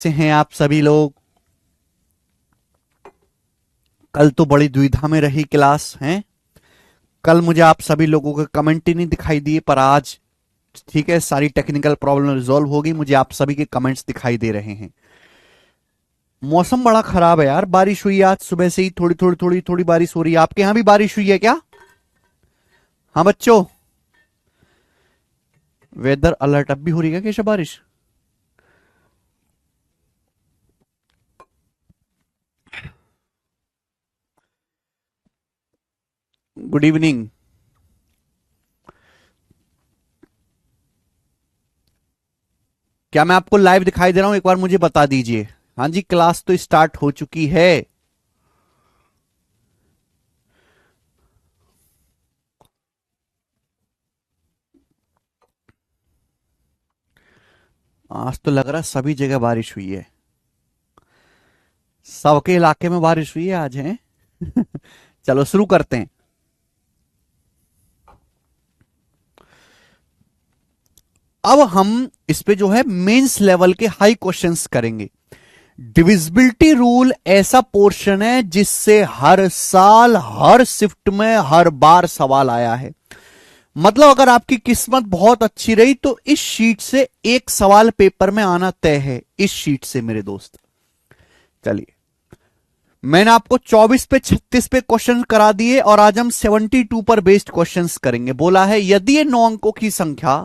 से हैं आप सभी लोग। कल तो बड़ी दुविधा में रही क्लास हैं। कल मुझे आप सभी लोगों के कमेंट ही नहीं दिखाई दिए, पर आज ठीक है, सारी टेक्निकल प्रॉब्लम रिजॉल्व होगी, मुझे आप सभी के कमेंट्स दिखाई दे रहे हैं। मौसम बड़ा खराब है यार, बारिश हुई आज सुबह से ही, थोड़ी थोड़ी थोड़ी थोड़ी बारिश हो रही है। आपके यहां भी बारिश हुई है क्या? हाँ बच्चों, वेदर अलर्ट अब भी हो रही है क्या बारिश? Good evening. क्या मैं आपको लाइव दिखाई दे रहा हूं? एक बार मुझे बता दीजिए। हाँ जी, क्लास तो स्टार्ट हो चुकी है। आज तो लग रहा है सभी जगह बारिश हुई है, सबके इलाके में बारिश हुई है आज है। चलो शुरू करते हैं। अब हम इस पे जो है मेंस लेवल के हाई क्वेश्चंस करेंगे। डिविजिबिलिटी रूल ऐसा पोर्शन है जिससे हर साल हर शिफ्ट में हर बार सवाल आया है। मतलब अगर आपकी किस्मत बहुत अच्छी रही तो इस शीट से एक सवाल पेपर में आना तय है, इस शीट से मेरे दोस्त। चलिए, मैंने आपको 24 पे 36 पे क्वेश्चन करा दिए और आज हम 72 पर बेस्ड क्वेश्चंस करेंगे। बोला है यदि ये 9 अंकों की संख्या,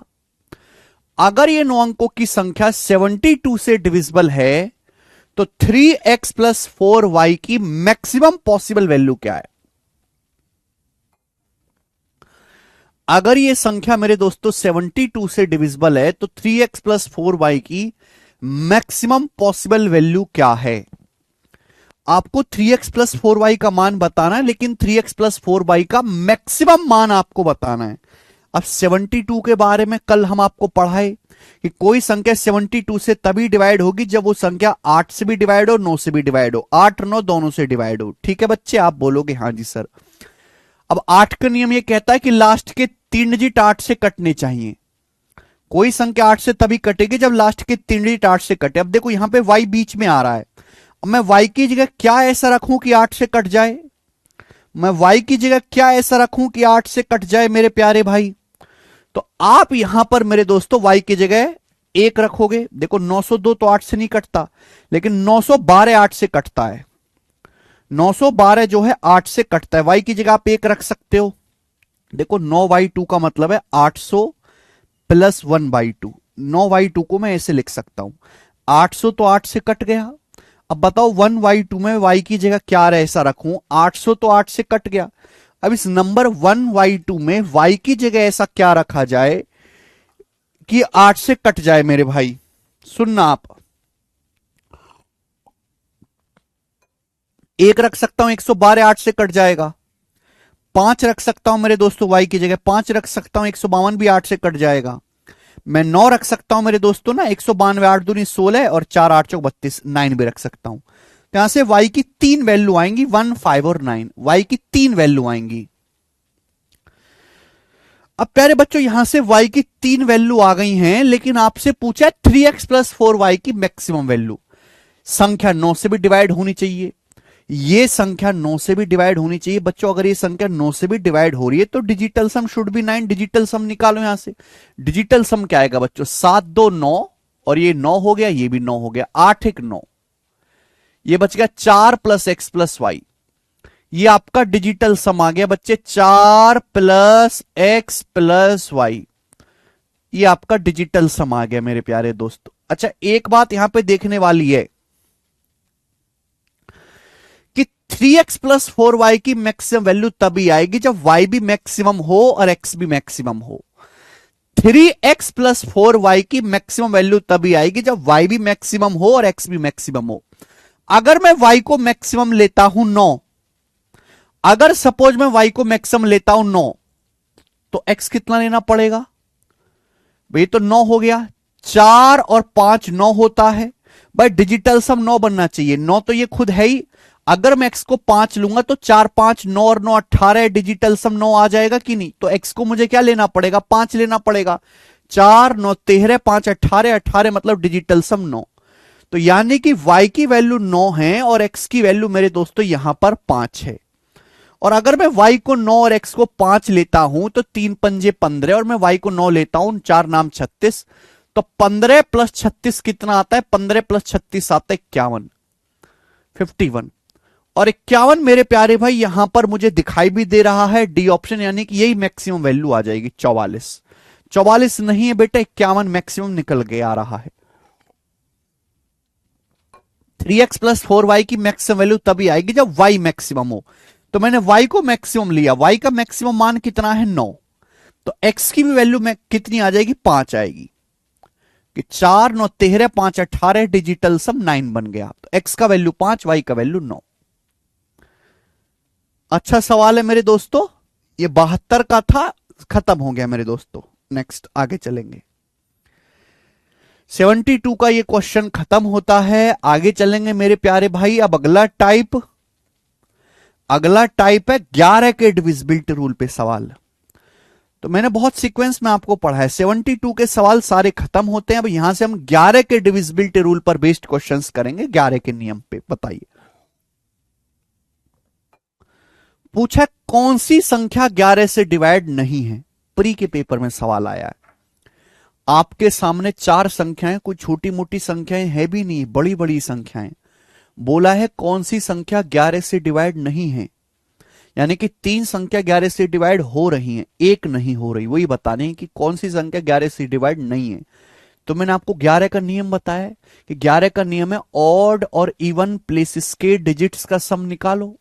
अगर ये 9 अंकों की संख्या 72 से डिविजिबल है तो 3x प्लस 4y की मैक्सिमम पॉसिबल वैल्यू क्या है? अगर ये संख्या मेरे दोस्तों 72 से डिविजिबल है तो 3x प्लस 4y की मैक्सिमम पॉसिबल वैल्यू क्या है? आपको 3x प्लस 4y का मान बताना है, लेकिन 3x प्लस 4y का मैक्सिमम मान आपको बताना है। अब 72 के बारे में कल हम आपको पढ़ाए कि कोई संख्या 72 से तभी डिवाइड होगी जब वो संख्या 8 से भी डिवाइड हो, 9 से भी डिवाइड हो, 8 और 9 दोनों से डिवाइड हो। ठीक है बच्चे, आप बोलोगे हाँ जी सर। अब 8 का नियम ये कहता है कि लास्ट के 3 डिजिट 8 से कटने चाहिए। कोई संख्या 8 से तभी कटेगी जब लास्ट के 3 डिजिट 8 से कटे। अब देखो यहां पे y बीच में आ रहा है। अब मैं y की जगह क्या ऐसा रखूं कि 8 से कट जाए? मैं y की जगह क्या ऐसा रखूं कि 8 से कट जाए मेरे प्यारे भाई? तो आप यहां पर मेरे दोस्तों y की जगह 1 रखोगे। देखो 902 तो 8 से नहीं कटता, लेकिन 912 8 से कटता है। 912 जो है 8 से कटता है, y की जगह आप 1 रख सकते हो। देखो 9/2 का मतलब है 800 प्लस 1/2। 9/2 को मैं ऐसे लिख सकता हूं, 800 तो 8 से कट गया। अब बताओ 1/2 में y की जगह क्या ऐसा रखूं? 800 तो 8 से कट गया। अब इस नंबर 1/2 में y की जगह ऐसा क्या रखा जाए कि 8 से कट जाए मेरे भाई? सुनना आप, 1 रख सकता हूं, 112 8 से कट जाएगा। 5 रख सकता हूं मेरे दोस्तों, y की जगह 5 रख सकता हूं, 152 भी 8 से कट जाएगा। मैं 9 रख सकता हूं मेरे दोस्तों ना, 192 8 दूनी 16 और 4 8 चौक 32, 9 भी रख सकता हूं। तो यहां से y की 3 वैल्यू आएंगी, 1 5 और 9, y की 3 वैल्यू आएंगी। अब प्यारे बच्चों यहां से y की 3 वैल्यू आ गई हैं, लेकिन आपसे पूछा है 3x प्लस 4y की मैक्सिमम वैल्यू। संख्या 9 से भी डिवाइड होनी चाहिए, ये संख्या 9 से भी डिवाइड होनी चाहिए। बच्चों अगर ये संख्या 9 से भी डिवाइड हो रही है तो digital sum should be 9। Digital sum निकालो यहां से। डिजिटल सम क्या आएगा बच्चों? 7 2 9, और ये 9 हो गया, ये भी 9 हो गया, 8 1 9, ये बच गया 4 प्लस एक्स प्लस वाई। ये आपका डिजिटल सम आ गया बच्चे, 4 प्लस एक्स प्लस वाई। ये आपका डिजिटल सम आ गया मेरे प्यारे दोस्तों। अच्छा एक बात यहां पे देखने वाली है कि 3x प्लस 4y की मैक्सिमम वैल्यू तभी आएगी जब y भी मैक्सिमम हो और x भी मैक्सिमम हो। 3x प्लस 4y की मैक्सिमम वैल्यू तभी आएगी जब y भी मैक्सिमम हो और x भी मैक्सिमम हो। अगर मैं y को मैक्सिमम लेता हूं 9, अगर सपोज मैं y को मैक्सिमम लेता हूं 9, तो x कितना लेना पड़ेगा भाई? तो 9 हो गया, 4 और 5 9 होता है भाई। डिजिटल सम 9 बनना चाहिए, 9 तो ये खुद है ही। अगर मैं x को 5 लूंगा तो 4 5 9 और 9 18, डिजिटल सम 9 आ जाएगा कि नहीं? तो x को मुझे क्या लेना पड़ेगा? 5 लेना पड़ेगा। 4 9 13, 5 18, 18 मतलब डिजिटल सम 9। तो यानी कि y की वैल्यू 9 है और x की वैल्यू मेरे दोस्तों यहां पर 5 है। और अगर मैं y को 9 और x को 5 लेता हूं तो 3 पंजे 15 और मैं y को 9 लेता हूं, 4 नाम 36, तो 15 प्लस 36 कितना आता है? 15 प्लस 36 आता है 51, 51। और 51 मेरे प्यारे भाई यहां पर मुझे दिखाई भी दे रहा है डी ऑप्शन, यानी कि यही मैक्सिमम वैल्यू आ जाएगी 44। 44 नहीं है बेटा, 51 मैक्सिमम निकल के आ रहा है। 3x प्लस 4y की मैक्सिमम वैल्यू तभी आएगी जब y मैक्सिमम हो। तो मैंने y को मैक्सिमम लिया, y का मैक्सिमम मान कितना है? 9। तो x की भी वैल्यू में कितनी आ जाएगी? 5 आएगी कि 4 9 13 5 18, डिजिटल सम 9 बन गया। तो x का वैल्यू 5, y का वैल्यू 9। अच्छा सवाल है मेरे दोस्तों, ये 72 का था, खत्म हो गया मेरे दोस्तों। नेक्स्ट आगे चलेंगे। 72 का ये क्वेश्चन खत्म होता है, आगे चलेंगे मेरे प्यारे भाई। अब अगला टाइप है 11 के डिविजिबिलिटी रूल पे सवाल। तो मैंने बहुत सीक्वेंस में आपको पढ़ा है, 72 के सवाल सारे खत्म होते हैं। अब यहां से हम 11 के डिविजिबिलिटी रूल पर बेस्ड क्वेश्चंस करेंगे, 11 के नियम पे। बताइए, पूछा कौन सी संख्या 11 से डिवाइड नहीं है? प्री के पेपर में सवाल आया है। आपके सामने 4 संख्याएं, कुछ छोटी मोटी संख्याएं है भी नहीं, बड़ी बड़ी संख्याएं। बोला है कौन सी संख्या 11 से डिवाइड नहीं है, यानी कि 3 संख्या 11 से डिवाइड हो रही हैं, एक नहीं हो रही। वही बताने हैं कि कौन सी संख्या 11 से डिवाइड नहीं है। तो मैंने आपको 11 का नियम बताया कि 11 का नियम है ऑड और इवन प्लेसेस के डिजिट्स का सम निकालो।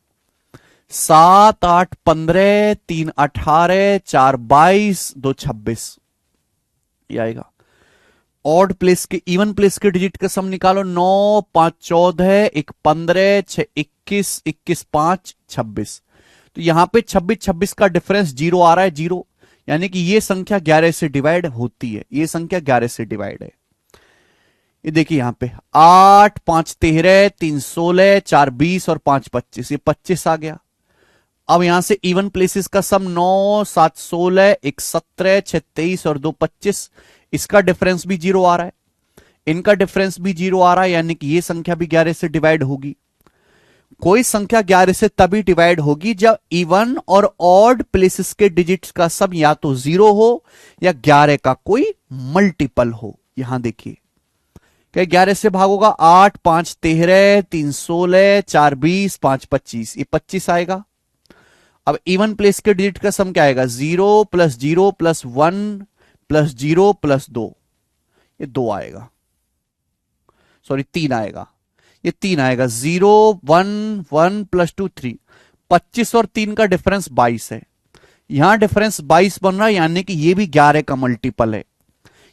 7 8 15, 3 18, 4 22, 2 26 ये आएगा। ऑड प्लेस के, इवन प्लेस के डिजिट का सम निकालो। 9 5 14, 1 15, 6 21, 21 5 26। तो यहां पे 26 26 का डिफरेंस 0 आ रहा है, 0, यानी कि ये संख्या 11 से डिवाइड होती है। ये संख्या 11 से डिवाइड है। ये देखिए यहां पे 8 5 13, 3 16, 4 20 और 5 25, ये 25 आ गया। अब यहां से इवन प्लेसेस का सम 9 7 16, 1 17, 6 23 और 2 25, इसका डिफरेंस भी 0 आ रहा है, इनका डिफरेंस भी 0 आ रहा है, यानी कि ये संख्या भी 11 से डिवाइड होगी। कोई संख्या 11 से तभी डिवाइड होगी जब इवन और ऑड प्लेसेस के डिजिट्स का सम या तो 0 हो या 11 का कोई मल्टीपल हो। यहां देखिए क्या 11 से भाग होगा, 8 5 13, 3 16, 4 20, 5 25, ये 25 आएगा। अब इवन प्लेस के डिजिट का सम क्या आएगा? 0 प्लस 0 प्लस 1 प्लस 0 प्लस 2, ये 2 आएगा, सॉरी 3 आएगा, ये 3 आएगा। 0 1 1 प्लस 2 3, 25 और 3 का डिफरेंस 22 है। यहां डिफरेंस 22 बन रहा है, यानी कि ये भी 11 का मल्टीपल है।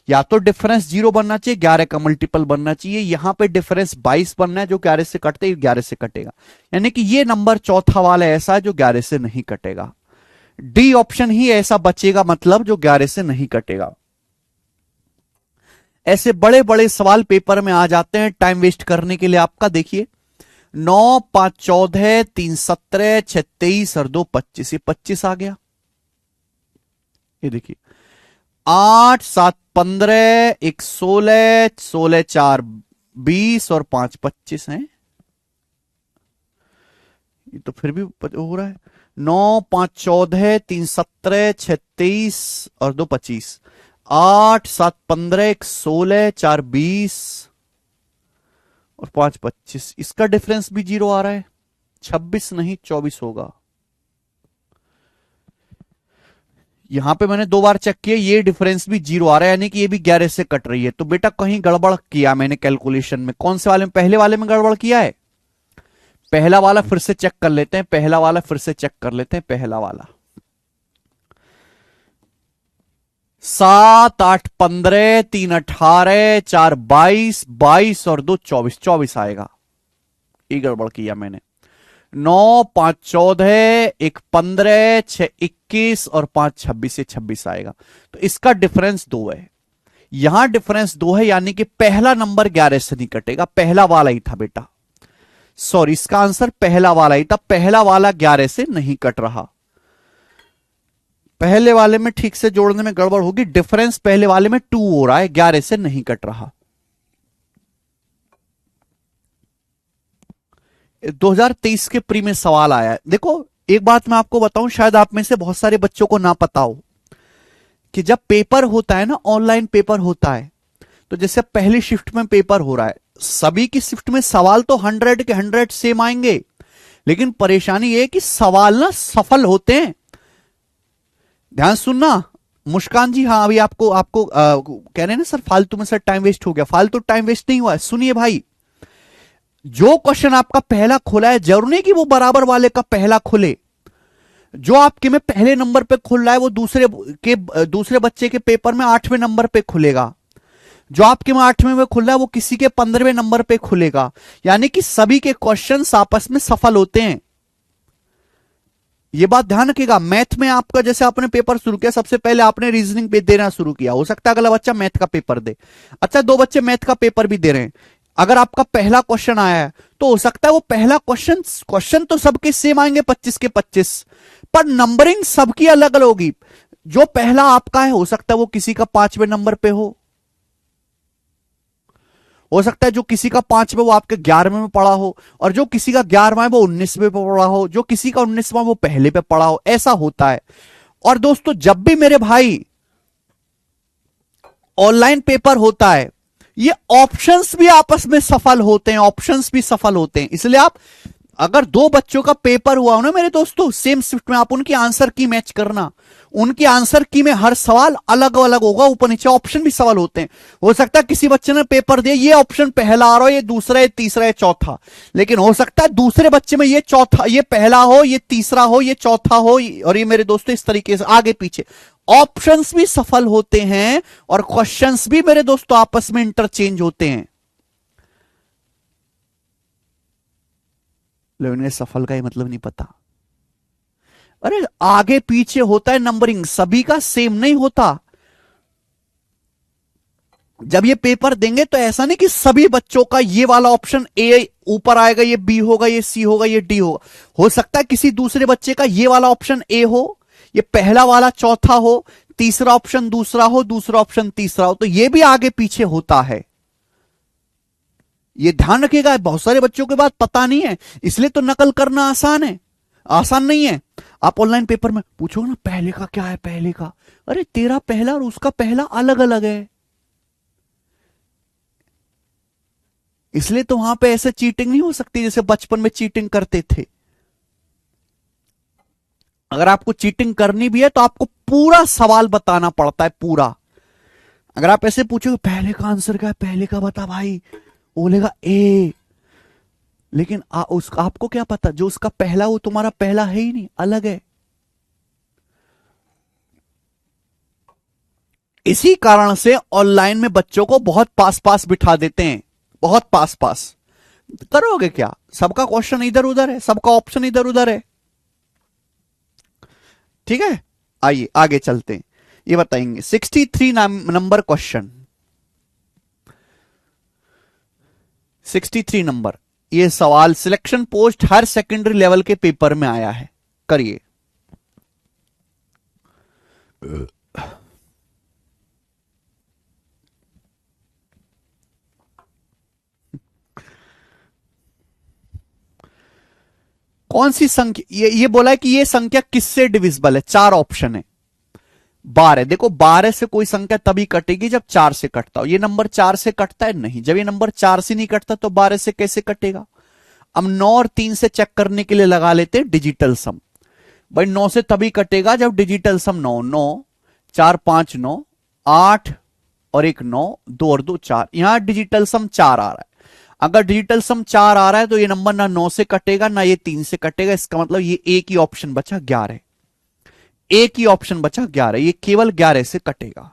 या तो डिफरेंस 0 बनना चाहिए, 11 का मल्टीपल बनना चाहिए। यहां पे डिफरेंस 22 बनना है, जो 11 से कटते 11 से कटेगा, यानी कि ये नंबर चौथा वाला ऐसा है जो 11 से नहीं कटेगा। डी ऑप्शन ही ऐसा बचेगा, मतलब जो 11 से नहीं कटेगा। ऐसे बड़े बड़े सवाल पेपर में आ जाते हैं टाइम वेस्ट करने के लिए आपका। देखिए 9 5 14, 3 17, 6 23 और 2 25, ये 25 आ गया। ये देखिए 8 7 15, 1 16, 16 4 20 और 5 25 है। ये तो फिर भी हो रहा है। 9 5 14, 3 17, 6 23 और 2 25, 8 7 15, 1 16, 4 20 और 5 25, इसका डिफरेंस भी 0 आ रहा है। 26 नहीं 24 होगा। यहां पे मैंने 2 बार चेक किया, ये डिफरेंस भी 0 आ रहा है, यानी कि ये भी 11 से कट रही है। तो बेटा कहीं गड़बड़ किया मैंने कैलकुलेशन में। कौन से वाले में? पहले वाले में गड़बड़ किया है। पहला वाला फिर से चेक कर लेते हैं, पहला वाला फिर से चेक कर लेते हैं। पहला वाला 7 8 15, 3 18, 4 22, 22 और 2 24, 24 आएगा। ये गड़बड़ किया मैंने। 9 5 14, 1 15, 6 21 और 5 26, 26 आएगा। तो इसका डिफरेंस 2 है, यहां डिफरेंस 2 है, यानी कि पहला नंबर 11 से नहीं कटेगा। पहला वाला ही था बेटा, सॉरी इसका आंसर पहला वाला ही था। पहला वाला 11 से नहीं कट रहा। पहले वाले में ठीक से जोड़ने में गड़बड़ होगी। डिफरेंस पहले वाले में 2 हो रहा है, 11 से नहीं कट रहा। 2023 के प्री में सवाल आया है। देखो एक बात मैं आपको बताऊं, शायद आप में से बहुत सारे बच्चों को ना पता हो कि जब पेपर होता है ना, ऑनलाइन पेपर होता है, तो जैसे पहली शिफ्ट में पेपर हो रहा है, सभी की शिफ्ट में सवाल तो 100 के 100 सेम आएंगे, लेकिन परेशानी ये है कि सवाल ना सफल होते हैं। ध्यान सुनना मुस्कान जी, हाँ अभी आपको आपको कह रहे हैं ना सर फालतू में सर टाइम वेस्ट हो गया, फालतू टाइम वेस्ट नहीं हुआ है। सुनिए भाई, जो क्वेश्चन आपका पहला खुला है जरूर नहीं कि वो बराबर वाले का पहला खुले। जो आपके में पहले नंबर पे खुल रहा है वो दूसरे बच्चे के पेपर में 8वें नंबर पे खुलेगा। जो आपके में 8वें में खुल रहा है वो किसी के 15वें नंबर पे खुलेगा। यानी कि सभी के क्वेश्चंस आपस में सफल होते हैं। ये बात ध्यान रखिएगा। मैथ में आपका जैसे आपने पेपर शुरू किया, सबसे पहले आपने रीजनिंग पे देना शुरू किया, हो सकता है अगला बच्चा मैथ का पेपर दे। अच्छा, 2 बच्चे मैथ का पेपर भी दे रहे हैं, अगर आपका पहला क्वेश्चन आया है तो हो सकता है वो पहला क्वेश्चन तो सबके सेम आएंगे 25 के 25, पर नंबरिंग सबकी अलग अलग होगी। जो पहला आपका है हो सकता है वो किसी का 5वें नंबर पे हो सकता है जो किसी का 5वें वो आपके 11वें में पड़ा हो, और जो किसी का 11वां है वो 19वें पे पड़ा हो, जो किसी का 19वां वो पहले पे पड़ा हो, ऐसा होता है। और दोस्तों जब भी मेरे भाई ऑनलाइन पेपर होता है, ये ऑप्शंस भी आपस में सफल होते हैं, ऑप्शंस भी सफल होते हैं। इसलिए आप अगर 2 बच्चों का पेपर हुआ हो ना मेरे दोस्तों सेम शिफ्ट में, आप उनकी आंसर की मैच करना। उनकी आंसर की में हर सवाल अलग अलग होगा, ऊपर नीचे ऑप्शन भी सवाल होते हैं। हो सकता है किसी बच्चे ने पेपर दिया, ये ऑप्शन पहला आ रहा हो, ये दूसरा, ये तीसरा, ये चौथा, लेकिन हो सकता है दूसरे बच्चे में ये चौथा, ये पहला हो, ये तीसरा हो, ये चौथा हो, और ये मेरे दोस्तों इस तरीके से आगे पीछे ऑप्शंस भी सफल होते हैं और क्वेश्चंस भी मेरे दोस्तों आपस में इंटरचेंज होते हैं। लेकिन इन्हें सफल का ही मतलब नहीं पता। अरे आगे पीछे होता है, नंबरिंग सभी का सेम नहीं होता। जब ये पेपर देंगे तो ऐसा नहीं कि सभी बच्चों का ये वाला ऑप्शन ए ऊपर आएगा, ये बी होगा, ये सी होगा, ये डी होगा। हो सकता है किसी दूसरे बच्चे का ये वाला ऑप्शन ए हो, ये पहला वाला चौथा हो, तीसरा ऑप्शन दूसरा हो, दूसरा ऑप्शन तीसरा हो, तो ये भी आगे पीछे होता है। ये ध्यान रखिएगा, बहुत सारे बच्चों के बाद पता नहीं है, इसलिए तो नकल करना आसान है, आसान नहीं है। आप ऑनलाइन पेपर में पूछोगे ना पहले का क्या है, पहले का, अरे तेरा पहला और उसका पहला अलग अलग है। इसलिए तो वहां पे ऐसे चीटिंग नहीं हो सकती जैसे बचपन में चीटिंग करते थे। अगर आपको चीटिंग करनी भी है तो आपको पूरा सवाल बताना पड़ता है, पूरा। अगर आप ऐसे पूछोगे पहले का आंसर क्या है, पहले का बता भाई, बोलेगा ए, लेकिन आपको क्या पता जो उसका पहला वो तुम्हारा पहला है ही नहीं, अलग है। इसी कारण से ऑनलाइन में बच्चों को बहुत पास पास बिठा देते हैं, बहुत पास पास। करोगे क्या, सबका क्वेश्चन इधर उधर है, सबका ऑप्शन इधर उधर है। ठीक है, आइए आगे चलते हैं। ये बताएंगे 63 नंबर क्वेश्चन, 63 नंबर ये सवाल सिलेक्शन पोस्ट हर सेकेंडरी लेवल के पेपर में आया है, करिए। कौन सी संख्या, ये बोला है कि ये संख्या किससे डिविजिबल है, 4 ऑप्शन है। 12, देखो 12 से कोई संख्या तभी कटेगी जब 4 से कटता हो। ये नंबर 4 से कटता है नहीं, जब ये नंबर 4 से नहीं कटता तो 12 से कैसे कटेगा। अब 9 और 3 से चेक करने के लिए लगा लेते हैं डिजिटल सम। भाई 9 से तभी कटेगा जब डिजिटल सम 9, 9 4 5 9 8 और एक 9, 2 और 2 4, यहां डिजिटल सम 4 आ रहा है। अगर डिजिटल सम 4 आ रहा है तो ये नंबर ना 9 से कटेगा ना ये 3 से कटेगा, इसका मतलब ये एक ही ऑप्शन बचा 11, एक ही ऑप्शन बचा 11, ये केवल 11 से कटेगा।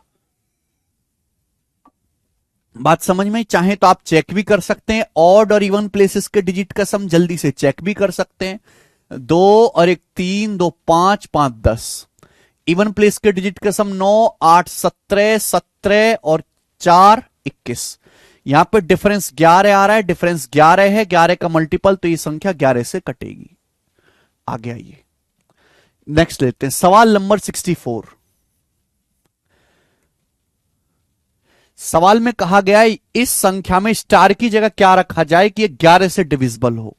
बात समझ में, चाहे तो आप चेक भी कर सकते हैं, ऑड और इवन प्लेसेस के डिजिट का सम जल्दी से चेक भी कर सकते हैं। 2 और एक 3, 2 5 5 10, इवन प्लेस के डिजिट का सम 9 8 17 17 और 4 21। यहां पे डिफरेंस 11 आ रहा है, डिफरेंस 11 है, 11 का मल्टीपल, तो ये संख्या 11 से कटेगी। आगे आइए नेक्स्ट लेते हैं सवाल नंबर 64। सवाल में कहा गया है इस संख्या में स्टार की जगह क्या रखा जाए कि ये 11 से डिविजिबल हो।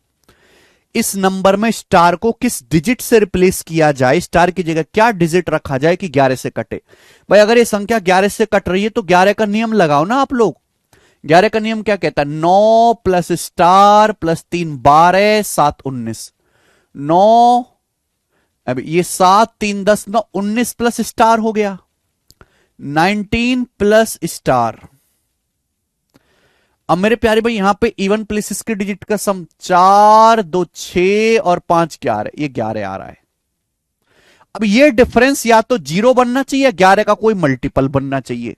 इस नंबर में स्टार को किस डिजिट से रिप्लेस किया जाए, स्टार की जगह क्या डिजिट रखा जाए कि 11 से कटे। भाई अगर ये संख्या 11 से कट रही है तो 11 का नियम लगाओ ना आप लोग। 11 का नियम क्या कहता है, 9 प्लस स्टार प्लस 3 12 7 19। 9 अब ये 7 3 10 9 19 प्लस स्टार हो गया 19 प्लस स्टार। अब मेरे प्यारे भाई यहां पे इवन प्लेसेस के डिजिट का सम 4 2 6 और 5 11, ये 11 आ रहा है। अब ये डिफरेंस या तो 0 बनना चाहिए, 11 का कोई मल्टीपल बनना चाहिए।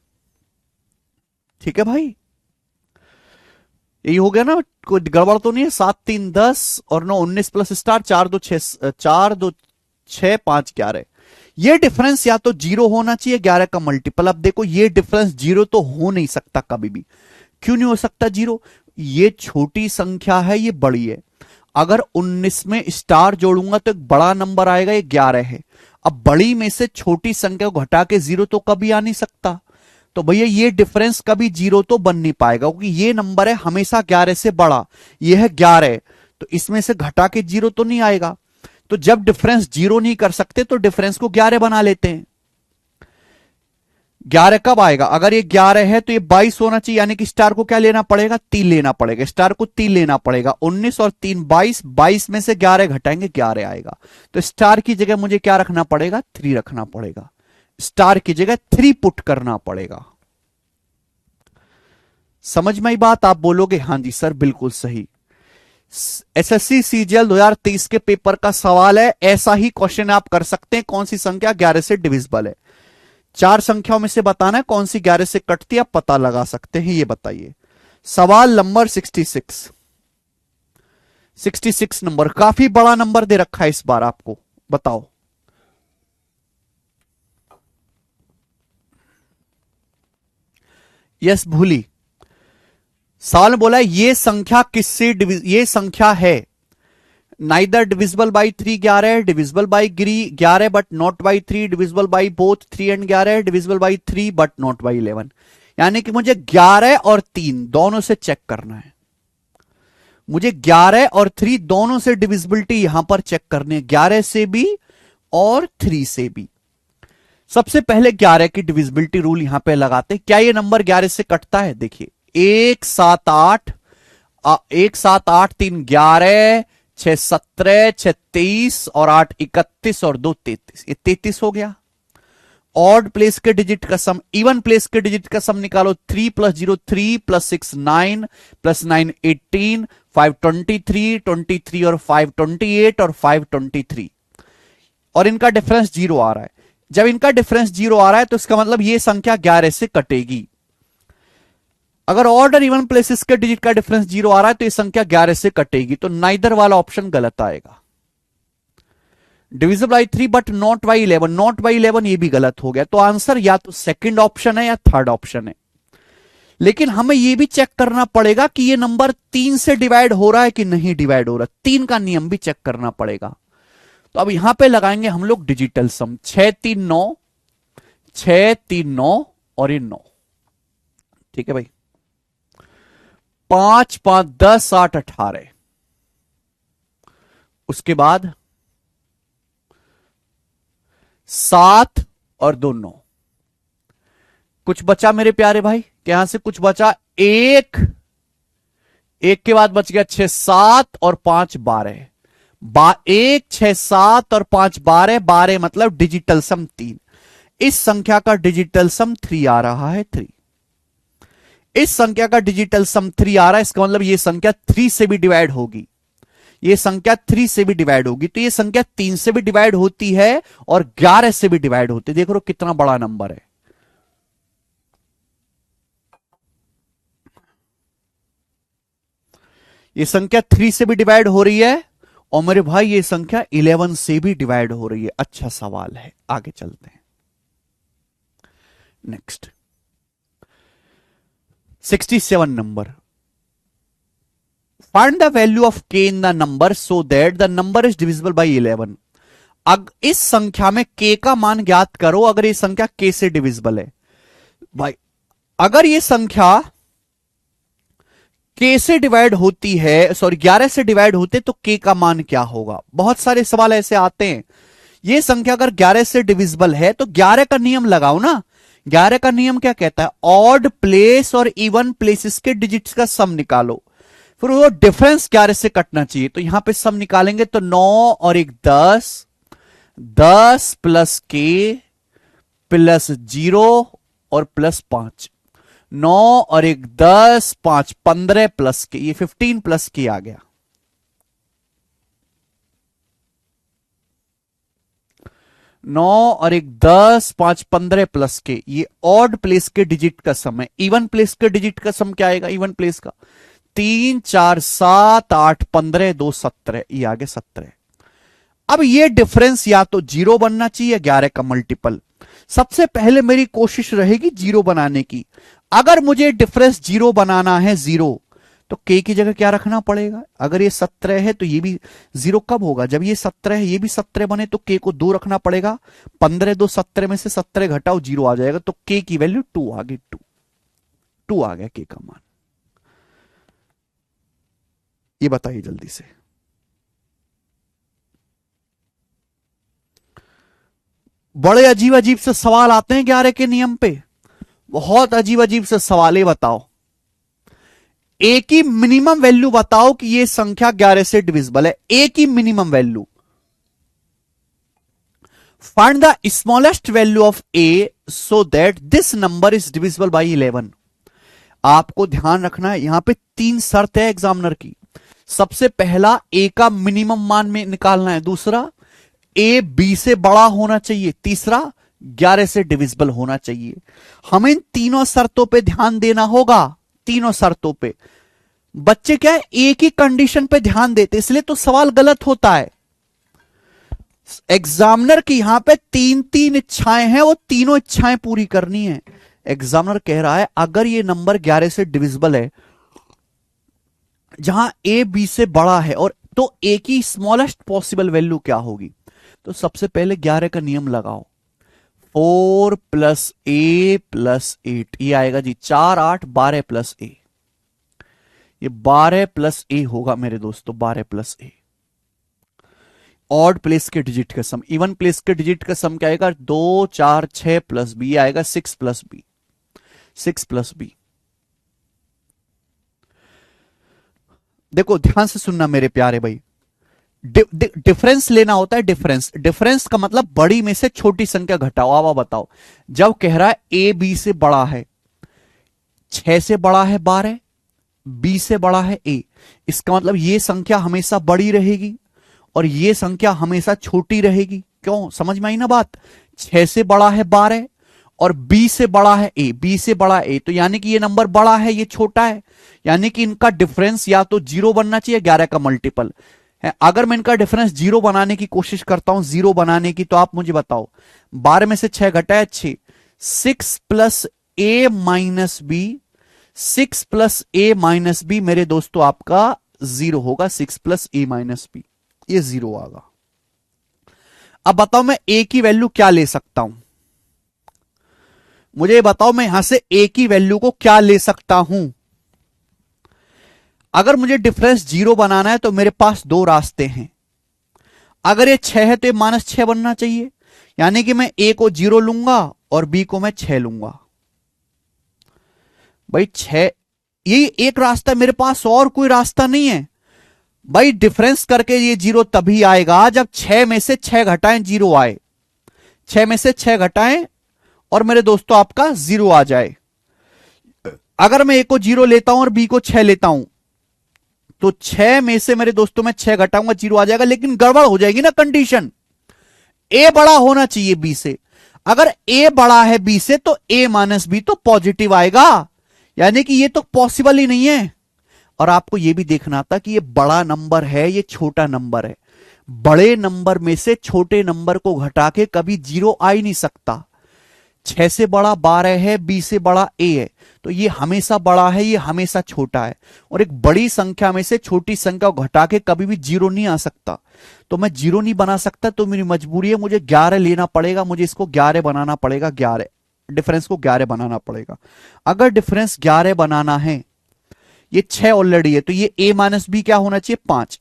ठीक है भाई, यही हो गया ना, कोई गड़बड़ तो नहीं है। 7 3 10 और 9 19 प्लस स्टार 4 2 6 4 2 6 5 11। ये डिफरेंस या तो 0 होना चाहिए, 11 का मल्टीपल। अब देखो ये डिफरेंस 0 तो हो नहीं सकता कभी भी। क्यों नहीं हो सकता 0? ये छोटी संख्या है, ये बड़ी है। अगर 19 में स्टार जोड़ूंगा तो एक बड़ा नंबर आएगा, ये 11 है। अब बड़ी में से छोटी संख्या को घटा के 0 तो कभी आ नहीं सकता। तो भैया ये डिफरेंस कभी 0 तो बन नहीं पाएगा, क्योंकि ये नंबर है हमेशा 11 से बड़ा, ये है 11, तो इसमें से घटा के 0 तो नहीं आएगा। तो जब डिफरेंस 0 नहीं कर सकते तो डिफरेंस को 11 बना लेते हैं। 11 कब आएगा, अगर ये 11 है तो ये 22 होना चाहिए, यानी कि स्टार को क्या लेना पड़ेगा, 3 लेना पड़ेगा, स्टार को 3 लेना पड़ेगा। 19 और 3 22, 22 में से 11 घटाएंगे 11 आएगा। तो स्टार की जगह मुझे क्या रखना पड़ेगा, 3 रखना पड़ेगा, स्टार की जगह 3 पुट करना पड़ेगा। समझ में आई बात? आप बोलोगे हां जी सर बिल्कुल सही। एसएससी सीजीएल 2023 के पेपर का सवाल है, ऐसा ही क्वेश्चन आप कर सकते हैं। कौन सी संख्या 11 से डिविजिबल है? 4 संख्याओं में से बताना है कौन सी 11 से कटती है, आप पता लगा सकते हैं। ये बताइए। सवाल नंबर 66 नंबर, काफी बड़ा नंबर दे रखा है इस बार आपको, बताओ। यस भूली सवाल बोला है, ये संख्या किससे ये संख्या है neither divisible by 3 11, divisible by 11 but not by 3, divisible by both 3 and 11, divisible by 3 but not by 11। यानी कि मुझे 11 और 3 दोनों से चेक करना है। मुझे 11 और 3 दोनों से डिविजिबिलिटी यहां पर चेक करनी है, 11 से भी और 3 से भी। सबसे पहले 11 की डिविजिबिलिटी रूल यहां पे लगाते हैं। क्या ये नंबर 11 से कटता है? देखिए 1 7 8 1 7 8 3 11 6 17 6 23 और 8 31 और 2 33, ये 33 हो गया। ऑड प्लेस के डिजिट का सम, इवन प्लेस के डिजिट का सम निकालो। 3 प्लस 0 3 प्लस 6 9 प्लस 9 18, 5 23 23 और 5 28 और 5 23, और इनका डिफरेंस 0 आ रहा है। जब इनका डिफरेंस 0 आ रहा है तो इसका मतलब ये संख्या 11 से कटेगी। अगर ऑड और इवन प्लेसेस के डिजिट का डिफरेंस 0 आ रहा है तो ये संख्या 11 से कटेगी, तो नाइदर वाला ऑप्शन गलत आएगा। Divisible by 3 but not by 11, not by 11 ये भी गलत हो गया। तो आंसर या तो सेकंड ऑप्शन है या थर्ड ऑप्शन है। लेकिन हमें यह भी चेक करना पड़ेगा कि ये नंबर 3 से डिवाइड हो रहा है कि नहीं डिवाइड हो रहा, 3 का नियम भी चेक करना पड़ेगा। तो अब यहां पे लगाएंगे हम लोग डिजिटल सम, 6 3 9, 6 3 9 और ये 9। ठीक है भाई, 5 5 10 8 18, उसके बाद 7 और 2 9। कुछ बचा मेरे प्यारे भाई, यहां से कुछ बचा, एक के बाद बच गया 6 7 और 5 12, 1 6 7 और 5 12, 12 मतलब डिजिटल सम 3। इस संख्या का डिजिटल सम 3 आ रहा है, 3। इस संख्या का डिजिटल सम 3 आ रहा है, इसका मतलब यह संख्या 3 से भी डिवाइड होगी, यह संख्या 3 से भी डिवाइड होगी। तो यह संख्या 3 से भी डिवाइड होती है और 11 से भी डिवाइड होती है। देख लो कितना बड़ा नंबर है। यह संख्या 3 से भी डिवाइड हो रही है और मेरे भाई ये संख्या 11 से भी डिवाइड हो रही है। अच्छा सवाल है, आगे चलते हैं। Next 67 number, find the value of k in the number so that the number is divisible by 11। अब इस संख्या में k का मान ज्ञात करो अगर ये संख्या k से डिविजिबल है। भाई अगर ये संख्या के से डिवाइड होती है, सॉरी 11 से डिवाइड होते तो के का मान क्या होगा। बहुत सारे सवाल ऐसे आते हैं। ये संख्या अगर 11 से डिविजिबल है तो 11 का नियम लगाओ ना। 11 का नियम क्या कहता है, ऑड प्लेस और इवन प्लेसेस के डिजिट्स का सम निकालो, फिर वो डिफरेंस 11 से कटना चाहिए। तो यहां पे सम निकालेंगे तो 9 और 1 10, 10 प्लस के प्लस 0 और प्लस 5, 9 और 1 10, 5 15 प्लस के, ये 15 प्लस के आ गया। 9 और 1 10, 5 15 प्लस के, ये ऑड प्लेस के डिजिट का सम है। इवन प्लेस के डिजिट का सम क्या आएगा, इवन प्लेस का 3 4 7 8 15 2 17, ये आ गया 17। अब ये डिफरेंस या तो 0 बनना चाहिए, 11 का मल्टीपल। सबसे पहले मेरी कोशिश रहेगी 0 बनाने की। अगर मुझे डिफरेंस 0 बनाना है, 0, तो के की जगह क्या रखना पड़ेगा। अगर ये 17 है तो ये भी 0 कब होगा, जब ये 17 है ये भी 17 बने तो के को 2 रखना पड़ेगा। 15 2 17 में से 17 घटाओ 0 आ जाएगा, तो के की वैल्यू 2 आ गई। 2 आ गया के का मान। ये बताइए जल्दी से। बड़े अजीब अजीब से सवाल आते हैं 11 के नियम पे, बहुत अजीब अजीब से सवाल। ये बताओ, ए की मिनिमम वैल्यू बताओ कि ये संख्या 11 से डिविजिबल है। ए की minimum value, find the smallest value of A so that this number is divisible by 11। आपको ध्यान रखना है, यहां पे 3 शर्त है एग्जामिनर की। सबसे पहला, ए का मिनिमम मान में निकालना है। दूसरा, ए बी से बड़ा होना चाहिए। तीसरा, 11 से डिविजिबल होना चाहिए। हमें इन तीनों शर्तों पे ध्यान देना होगा। तीनों शर्तों पे बच्चे क्या है, एक ही कंडीशन पे ध्यान देते, इसलिए तो सवाल गलत होता है। एग्जामिनर की यहां पे 3 इच्छाएं हैं, वो तीनों इच्छाएं पूरी करनी है। एग्जामिनर कह रहा है अगर ये नंबर 11 से डिविजिबल है, जहां ए बी से बड़ा है, और तो ए की स्मॉलेस्ट पॉसिबल वैल्यू क्या होगी। तो सबसे पहले 11 का नियम लगाओ, 4 प्लस ए प्लस 8, ये आएगा जी 4 8 12 प्लस ए, ये 12 प्लस ए होगा मेरे दोस्तों, 12 प्लस ए। ऑड प्लेस के डिजिट का सम, इवन प्लेस के डिजिट का सम क्या आएगा, 2 4 6 प्लस बी, आएगा 6 प्लस बी, 6 प्लस बी। देखो ध्यान से सुनना मेरे प्यारे भाई, डिफरेंस लेना होता है। डिफरेंस का मतलब बड़ी में से छोटी संख्या घटाओ। अब बताओ, जब कह रहा है ए बी से बड़ा है, 6 से बड़ा है 12, बी से बड़ा है ए, इसका मतलब ये संख्या हमेशा बड़ी रहेगी और ये संख्या हमेशा छोटी रहेगी। क्यों, समझ में आई ना बात। 6 से बड़ा है 12 और बी से बड़ा है ए, बी से बड़ा ए, तो यानी कि ये नंबर बड़ा है, ये छोटा है, यानी कि इनका डिफरेंस या तो 0 बनना चाहिए, 11 का मल्टीपल है। अगर मैं इनका डिफरेंस 0 बनाने की कोशिश करता हूं, 0 बनाने की, तो आप मुझे बताओ 12 में से 6 घटाए 6, 6 प्लस ए माइनस बी, 6 प्लस ए माइनस बी मेरे दोस्तों आपका 0 होगा। 6 प्लस ए माइनस बी, ये 0 आएगा। अब बताओ मैं ए की वैल्यू क्या ले सकता हूं, मुझे बताओ मैं यहां से ए की वैल्यू को क्या ले सकता हूं। अगर मुझे डिफरेंस 0 बनाना है तो मेरे पास 2 रास्ते हैं। अगर ये 6 है तो ये -6 बनना चाहिए, यानी कि मैं ए को 0 लूंगा और बी को मैं 6 लूंगा। भाई 6, ये एक रास्ता मेरे पास, और कोई रास्ता नहीं है भाई। डिफरेंस करके ये 0 तभी आएगा जब 6 में से 6 घटाएं 0 आए, 6 में से 6 घटाएं और मेरे दोस्तों आपका 0 आ जाए। अगर मैं ए को 0 लेता हूं और बी को 6 लेता हूं, तो 6 में से मेरे दोस्तों में 6 घटाऊंगा 0 आ जाएगा, लेकिन गड़बड़ हो जाएगी ना कंडीशन। ए बड़ा होना चाहिए बी से, अगर ए बड़ा है बी से तो ए माइनस बी तो पॉजिटिव आएगा, यानी कि ये तो पॉसिबल ही नहीं है। और आपको ये भी देखना था कि ये बड़ा नंबर है, ये छोटा नंबर है। बड़े नंबर में से छोटे नंबर को घटा के कभी 0 आ ही नहीं सकता। 6 से बड़ा 12 है, बी से बड़ा ए है, तो ये हमेशा बड़ा है, ये हमेशा छोटा है। और एक बड़ी संख्या में से छोटी संख्या को घटा के कभी भी 0 नहीं आ सकता। तो मैं 0 नहीं बना सकता, तो मेरी मजबूरी है, मुझे 11 लेना पड़ेगा, मुझे इसको 11 बनाना पड़ेगा। 11 डिफरेंस को 11 बनाना पड़ेगा। अगर डिफरेंस 11 बनाना है, ये 6 ऑलरेडी है, तो ये a माइनस बी क्या होना चाहिए 5।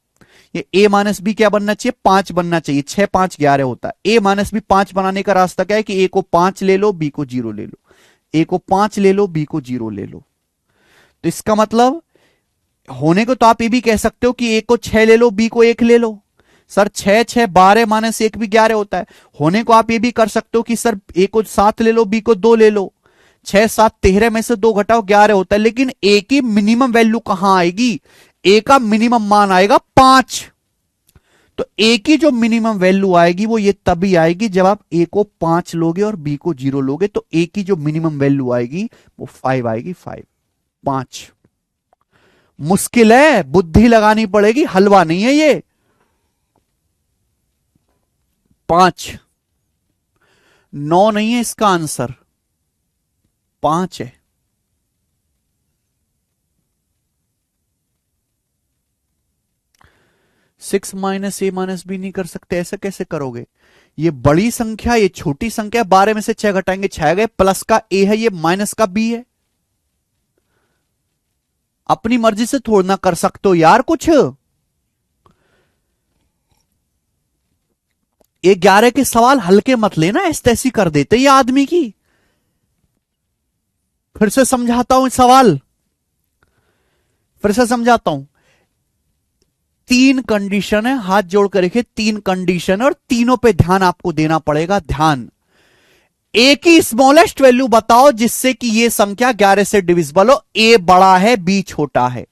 ये a माइनस बी क्या बनना चाहिए 5 बनना चाहिए। 6 5 11 होता है। a माइनस बी 5 बनाने का रास्ता क्या है कि a को 5 ले लो, b को 0 ले लो, a को 5 ले लो, b को 0 ले लो। तो इसका मतलब होने को तो आप ये भी कह सकते हो कि a को 6 ले लो, b को 1 ले लो। सर 6 6 12 माइनस 1 भी 11 होता है। होने को आप ये भी कर सकते हो कि सर a को 7 ले लो, b को 2 ले लो। 6 7 13 में से 2 घटाओ 11 होता है। लेकिन a की मिनिमम वैल्यू कहां आएगी? a का मिनिमम मान आएगा 5। तो a की जो मिनिमम वैल्यू आएगी वो ये तभी आएगी जब आप a को 5 लोगे और b को 0 लोगे। तो a की जो मिनिमम वैल्यू आएगी वो 5 आएगी। 5 मुश्किल है, बुद्धि लगानी पड़ेगी, हलवा नहीं है ये। 5 9 नहीं है इसका आंसर, 5 है। सिक्स माइनस ए माइनस बी नहीं कर सकते, ऐसा कैसे करोगे? ये बड़ी संख्या, ये छोटी संख्या, 12 में से 6 घटाएंगे 6 गए, प्लस का ए है, ये माइनस का बी है। अपनी मर्जी से थोड़ा ना कर सकते हो यार कुछ। ये 11 के सवाल हल्के मत लेना, ऐसी तैसी कर देते ये आदमी की। फिर से समझाता हूं सवाल, फिर से समझाता हूं। 3 कंडीशन है, हाथ जोड़ कर रखिए, 3 कंडीशन और तीनों पे ध्यान आपको देना पड़ेगा। ध्यान, ए की स्मॉलेस्ट वैल्यू बताओ जिससे कि ये संख्या 11 से डिविजिबल हो। ए बड़ा है, बी छोटा है।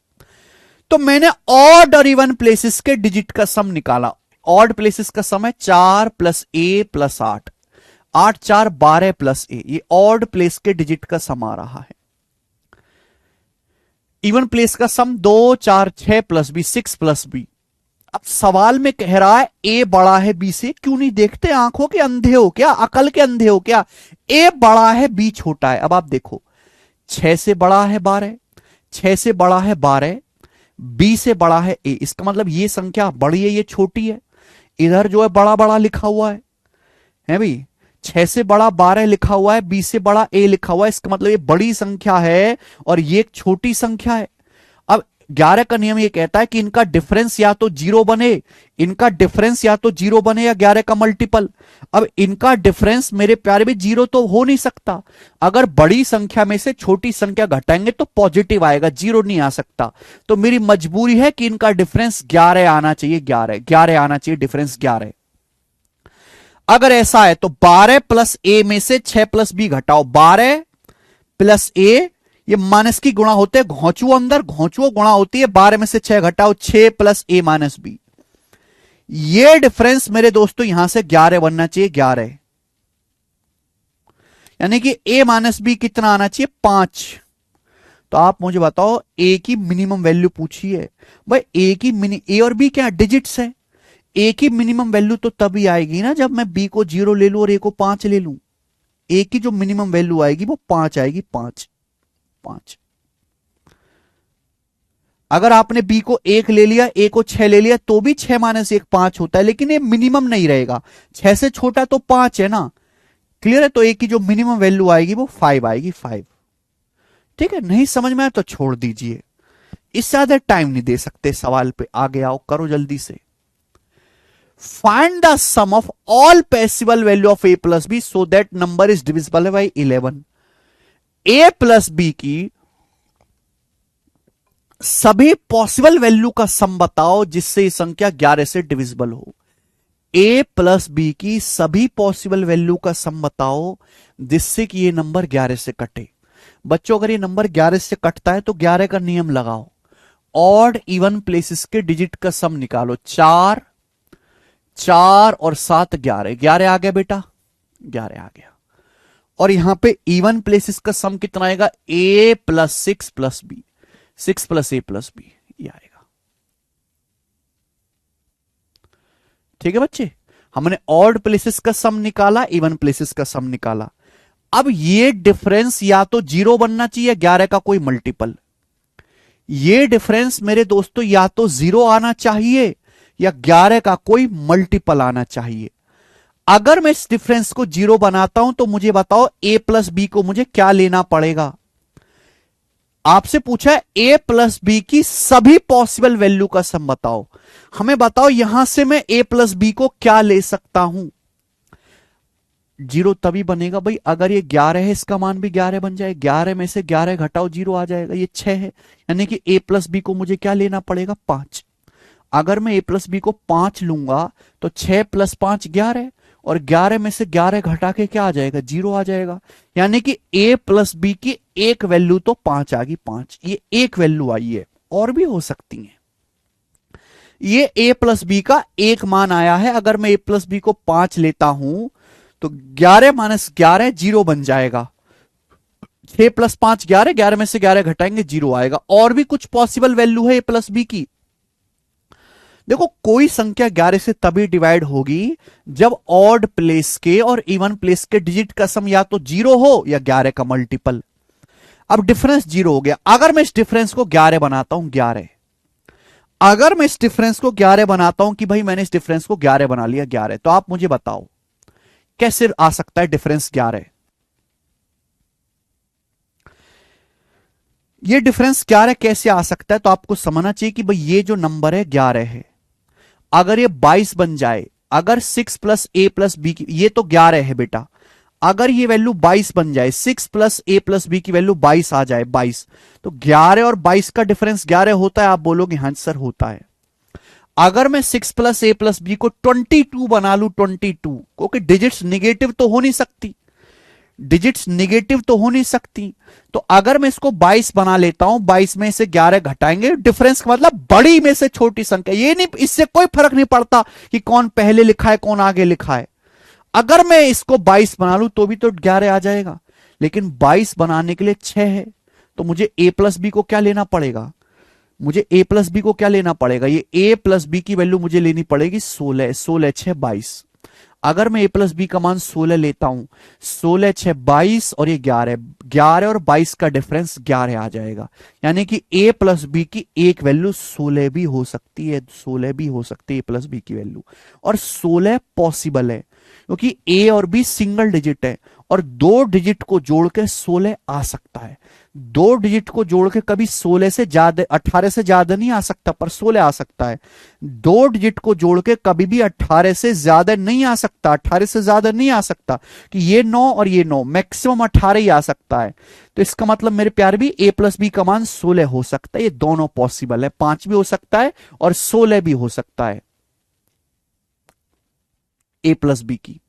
तो मैंने ऑड और इवन प्लेसेस के डिजिट का सम निकाला। ऑड प्लेसेस का सम है 4 प्लस ए प्लस 8, 8 4 12 प्लस ए। ये ऑड प्लेस के डिजिट का सम आ रहा है। इवन प्लेस का सम 2 4 6 प्लस बी, 6 प्लस बी। अब सवाल में कह रहा है ए बड़ा है बी से। क्यों नहीं देखते? आंखों के अंधे हो क्या? अकल के अंधे हो क्या? ए बड़ा है बी छोटा है। अब आप देखो, 6 से बड़ा है 12, 6 से बड़ा है 12, बी से बड़ा है ए। इसका मतलब ये संख्या बड़ी है, ये छोटी है। इधर जो है बड़ा बड़ा लिखा हुआ है भाई। 6 से बड़ा 12 लिखा हुआ है, बी से बड़ा ए लिखा हुआ है। इसका मतलब ये बड़ी संख्या है और ये एक छोटी संख्या है। अब 11 का नियम ये कहता है कि इनका डिफरेंस या तो 0 बने, इनका डिफरेंस या तो 0 बने या 11 का मल्टीपल। अब इनका डिफरेंस मेरे प्यारे भी 0 तो हो नहीं सकता। अगर बड़ी संख्या में से छोटी संख्या घटाएंगे तो पॉजिटिव आएगा, 0 नहीं आ सकता। तो मेरी मजबूरी है कि इनका डिफरेंस 11 आना चाहिए। 11 आना चाहिए डिफरेंस 11। अगर ऐसा है तो 12 प्लस ए में से 6 प्लस बी घटाओ। 12 प्लस ए, ये माइनस की गुणा होते हैं, घोंचुओ अंदर, घोंचुओ गुणा होती है। 12 में से 6 घटाओ, 6 प्लस ए माइनस बी। ये डिफरेंस मेरे दोस्तों यहां से 11 बनना चाहिए। 11 यानी कि ए माइनस बी कितना आना चाहिए? 5। तो आप मुझे बताओ ए की मिनिमम वैल्यू पूछिए भाई। ए और बी क्या डिजिट्स है? ए की मिनिमम वैल्यू तो तभी आएगी ना जब मैं बी को 0 ले लूं और ए को 5 ले लूं। ए की जो मिनिमम वैल्यू आएगी वो 5 आएगी। 5 अगर आपने बी को 1 ले लिया, ए को 6 ले लिया, तो भी 6 माइनस 1 5 होता है। लेकिन ये मिनिमम नहीं रहेगा, 6 से छोटा तो 5 है ना। क्लियर है? तो ए की जो मिनिमम वैल्यू आएगी वो 5 आएगी। 5 ठीक है। नहीं समझ में आया तो छोड़ दीजिए, इससे ज्यादा टाइम नहीं दे सकते सवाल पे। आगे आओ, करो जल्दी से। Find the sum of all possible value of a plus b so that number is divisible by 11। a plus B की सभी पॉसिबल वैल्यू का सम बताओ जिससे ये संख्या 11 से डिविजिबल हो। a प्लस बी की सभी पॉसिबल वैल्यू का सम बताओ जिससे कि ये नंबर 11 से कटे। बच्चों अगर ये नंबर 11 से कटता है तो 11 का नियम लगाओ, ऑड इवन प्लेसेस के डिजिट का सम निकालो। 4 4 और 7 11, 11 आ गया बेटा, 11 आ गया। और यहां पे इवन प्लेसेस का सम कितना आएगा? a plus 6 plus B, 6 plus A plus B, ये आएगा। ठीक है बच्चे, हमने ऑड प्लेसेस का सम निकाला, इवन प्लेसेस का सम निकाला। अब ये डिफरेंस या तो 0 बनना चाहिए, 11 का कोई मल्टीपल। ये डिफरेंस मेरे दोस्तों या तो 0 आना चाहिए या 11 का कोई मल्टीपल आना चाहिए। अगर मैं इस डिफरेंस को 0 बनाता हूं तो मुझे बताओ a प्लस बी को मुझे क्या लेना पड़ेगा? आपसे पूछा है ए प्लस बी की सभी पॉसिबल वैल्यू का सम बताओ। हमें बताओ यहां से मैं ए प्लस बी को क्या ले सकता हूं। जीरो तभी बनेगा भाई अगर ये 11 है, इसका मान भी 11 बन जाए। 11 में से 11 घटाओ, जीरो आ जाएगा। ये 6 है, यानी कि ए प्लस बी को मुझे क्या लेना पड़ेगा, 5। अगर मैं ए प्लस बी को 5 लूंगा तो 6 प्लस 5 11, और 11 में से 11 घटा के क्या आ जाएगा, जीरो आ जाएगा। यानी कि ए प्लस बी की एक वैल्यू तो 5 आ गई, 5। ये एक वैल्यू आई है, और भी हो सकती है। ये ए प्लस बी का एक मान आया है। अगर मैं ए प्लस बी को 5 लेता हूं तो 11 माइनस 11 जीरो बन जाएगा। 6 प्लस 5 11, 11 में से 11 घटाएंगे, जीरो आएगा। और भी कुछ पॉसिबल वैल्यू है ए प्लस बी की। देखो कोई संख्या 11 से तभी डिवाइड होगी जब ऑड प्लेस के और इवन प्लेस के डिजिट का सम या तो जीरो हो या 11 का मल्टीपल। अब डिफरेंस जीरो हो गया। अगर मैं इस डिफरेंस को 11 बनाता हूं, 11, अगर मैं इस डिफरेंस को 11 बनाता हूं कि भाई मैंने इस डिफरेंस को 11 बना लिया, 11, तो आप मुझे बताओ कैसे आ सकता है डिफरेंस 11। ये डिफरेंस 11 कैसे आ सकता है, तो आपको समझना चाहिए कि भाई ये जो नंबर है 11 है, अगर ये 22 बन जाए, अगर 6 प्लस ए प्लस बी की, ये तो 11 है बेटा, अगर ये वैल्यू 22 बन जाए, 6 प्लस ए प्लस बी की वैल्यू 22 आ जाए, 22, तो 11 और 22 का डिफरेंस 11 होता है। आप बोलोगे हाँ सर होता है। अगर मैं 6 प्लस ए प्लस बी को 22 बना लू, 22, क्योंकि डिजिट्स निगेटिव तो हो नहीं सकती, डिजिट्स निगेटिव तो हो नहीं सकती, तो अगर मैं इसको 22 बना लेता हूं, 22 में से 11 घटाएंगे, डिफरेंस का मतलब बड़ी में से छोटी संख्या। ये नहीं, इससे कोई फर्क नहीं पड़ता कि कौन पहले लिखा है कौन आगे लिखा है। अगर मैं इसको 22 बना लूं तो भी तो 11 आ जाएगा, लेकिन 22 बनाने के लिए 6 है, तो मुझे ए प्लस बी को क्या लेना पड़ेगा, मुझे ए प्लस बी को क्या लेना पड़ेगा, ये ए प्लस बी की वैल्यू मुझे लेनी पड़ेगी 16, 16 6 22। अगर मैं ए प्लस बी का मान 16 लेता हूं, 16 6 22 और ये 11, 11 और 22 का डिफरेंस 11 आ जाएगा। यानी कि ए प्लस बी की एक वैल्यू 16 भी हो सकती है, 16 भी हो सकती है ए प्लस बी की वैल्यू। और 16 पॉसिबल है क्योंकि ए और बी सिंगल डिजिट है, और दो डिजिट को जोड़ के 16 आ सकता है। दो डिजिट को जोड़ के कभी 16 से ज्यादा, 18 से ज्यादा नहीं आ सकता, पर 16 आ सकता है। दो डिजिट को जोड़ के कभी भी 18 से ज्यादा नहीं आ सकता, 18 से ज्यादा नहीं आ सकता, कि ये 9 और ये 9, मैक्सिमम 18 ही आ सकता है। तो इसका मतलब मेरे प्यार भी ए प्लस बी का मान 16 हो सकता है। ये दोनों पॉसिबल है, 5 भी हो सकता है और 16 भी हो सकता है ए प्लस बी की।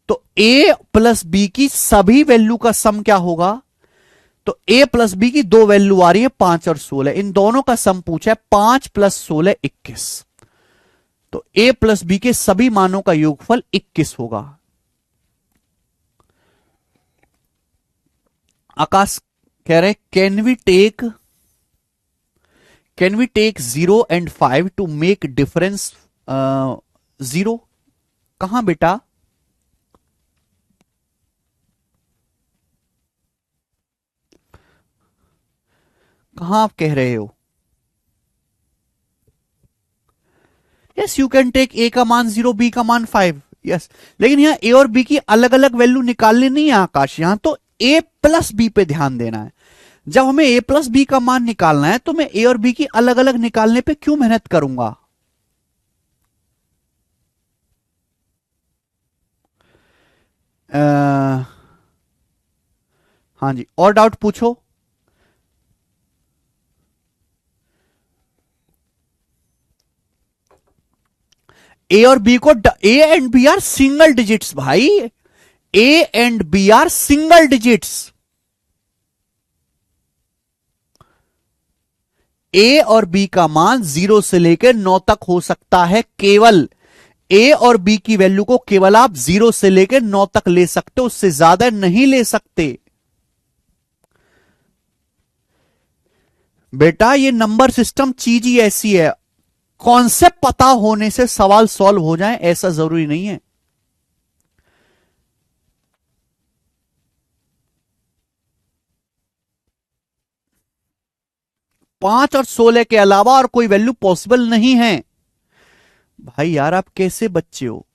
तो ए प्लस बी की सभी वैल्यू का सम क्या होगा, तो ए प्लस बी की दो वैल्यू आ रही है 5 और 16, इन दोनों का सम पूछा है 5 प्लस 16 21। तो ए प्लस बी के सभी मानों का योगफल 21 होगा। आकाश कह रहे can we take 0 and 5 to make difference 0। कहां बेटा, कहां आप कह रहे हो। Yes you can take A का मान 0, बी का मान 5, यस। लेकिन यहां ए और बी की अलग अलग वैल्यू निकालनी नहीं है आकाश, यहां तो ए प्लस बी पे ध्यान देना है। जब हमें ए प्लस बी का मान निकालना है तो मैं ए और बी की अलग अलग निकालने पे क्यों मेहनत करूंगा। हाँ जी, और डाउट पूछो। ए और बी को, A and B are single digits भाई, A and B are single digits. A और बी का मान 0 से लेकर 9 तक हो सकता है केवल। ए और बी की वैल्यू को केवल आप 0 से लेकर 9 तक ले सकते हो, उससे ज्यादा नहीं ले सकते। बेटा ये नंबर सिस्टम चीज ही ऐसी है, कॉन्सेप्ट पता होने से सवाल सॉल्व हो जाए ऐसा जरूरी नहीं है। पांच और 16 के अलावा और कोई वैल्यू पॉसिबल नहीं है। भाई यार आप कैसे बच्चे हो।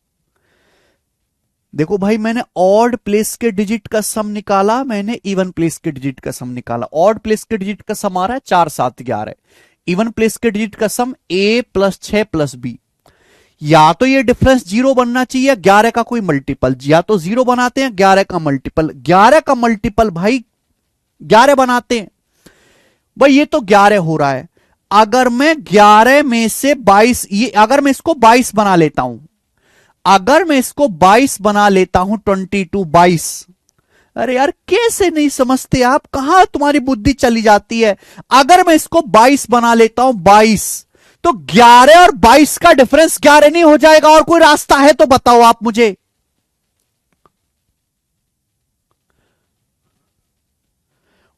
देखो भाई, मैंने ऑड प्लेस के डिजिट का सम निकाला, मैंने इवन प्लेस के डिजिट का सम निकाला। ऑड प्लेस के डिजिट का सम आ रहा है 4 7 11। इवन प्लेस के डिजिट का सम a प्लस 6 प्लस बी। या तो ये डिफरेंस जीरो बनना चाहिए, 11 का कोई मल्टीपल, या तो जीरो बनाते हैं 11 का मल्टीपल, 11 का मल्टीपल भाई 11 बनाते हैं भाई, ये तो 11 हो रहा है। अगर मैं 11 में से 22, ये अगर मैं इसको 22 बना लेता हूं, अगर मैं इसको 22 बना लेता हूं, 22 22। अरे यार कैसे नहीं समझते आप, कहां तुम्हारी बुद्धि चली जाती है। अगर मैं इसको 22 बना लेता हूं, 22, तो 11 और 22 का डिफरेंस 11 नहीं हो जाएगा? और कोई रास्ता है तो बताओ आप मुझे,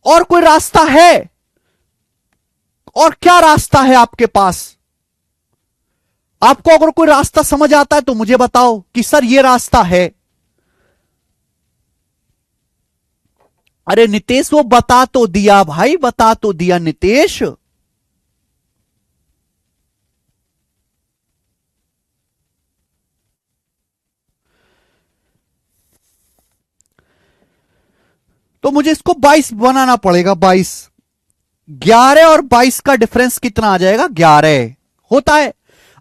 और कोई रास्ता है? और क्या रास्ता है आपके पास? आपको अगर कोई रास्ता समझ आता है तो मुझे बताओ कि सर ये रास्ता है। अरे नितेश, वो बता तो दिया भाई, बता तो दिया नितेश। तो मुझे इसको 22 बनाना पड़ेगा। 22, 11 और 22 का डिफरेंस कितना आ जाएगा? 11 होता है।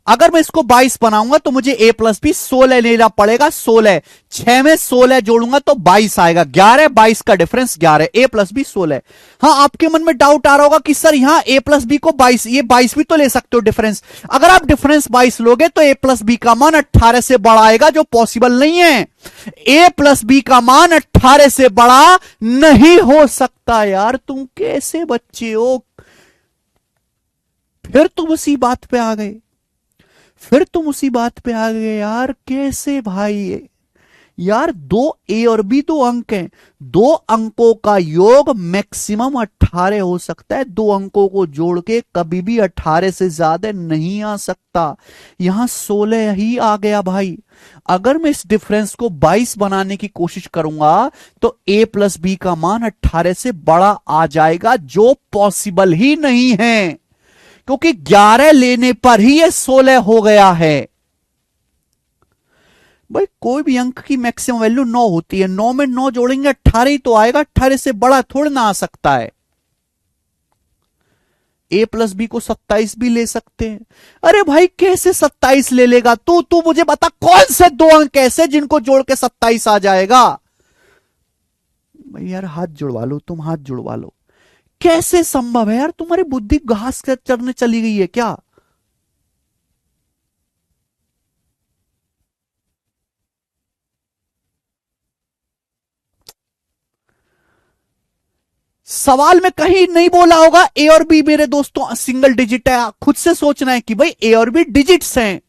अगर मैं इसको 22 बनाऊंगा तो मुझे a प्लस बी 16 लेना पड़ेगा। 16, 6 में 16 जोड़ूंगा तो 22 आएगा। 11 22 का डिफरेंस 11, a प्लस बी 16। हाँ, आपके मन में डाउट आ रहा होगा कि सर यहां a प्लस बी को 22, ये 22 भी तो ले सकते हो डिफरेंस। अगर आप डिफरेंस 22 लोगे तो a प्लस बी का मान 18 से बड़ा आएगा, जो पॉसिबल नहीं है। a प्लस बी का मान 18 से बड़ा नहीं हो सकता। यार तुम कैसे बच्चे हो? फिर तुम उसी बात पे आ गए, फिर तुम उसी बात पे आ गए यार, कैसे भाई? यार दो ए और बी दो अंक हैं, दो अंकों का योग मैक्सिमम 18 हो सकता है। दो अंकों को जोड़ के कभी भी 18 से ज्यादा नहीं आ सकता। यहां 16 ही आ गया भाई। अगर मैं इस डिफरेंस को 22 बनाने की कोशिश करूंगा तो a प्लस बी का मान 18 से बड़ा आ जाएगा, जो पॉसिबल ही नहीं है, क्योंकि 11 लेने पर ही ये 16 हो गया है। भाई कोई भी अंक की मैक्सिमम वैल्यू 9 होती है, 9 में 9 जोड़ेंगे 18 ही तो आएगा, 18 से बड़ा थोड़ा ना आ सकता है। a प्लस बी को 27 भी ले सकते हैं। अरे भाई कैसे 27 ले लेगा तू? तू मुझे बता, कौन से दो अंक ऐसे जिनको जोड़ के 27 आ जाएगा? भाई यार हाथ जुड़वा लो, तुम हाथ जुड़वा लो। कैसे संभव है यार? तुम्हारी बुद्धि घास चरने चली गई है क्या? सवाल में कहीं नहीं बोला होगा ए और बी मेरे दोस्तों सिंगल डिजिट है। खुद से सोचना है कि भाई ए और बी डिजिट्स हैं।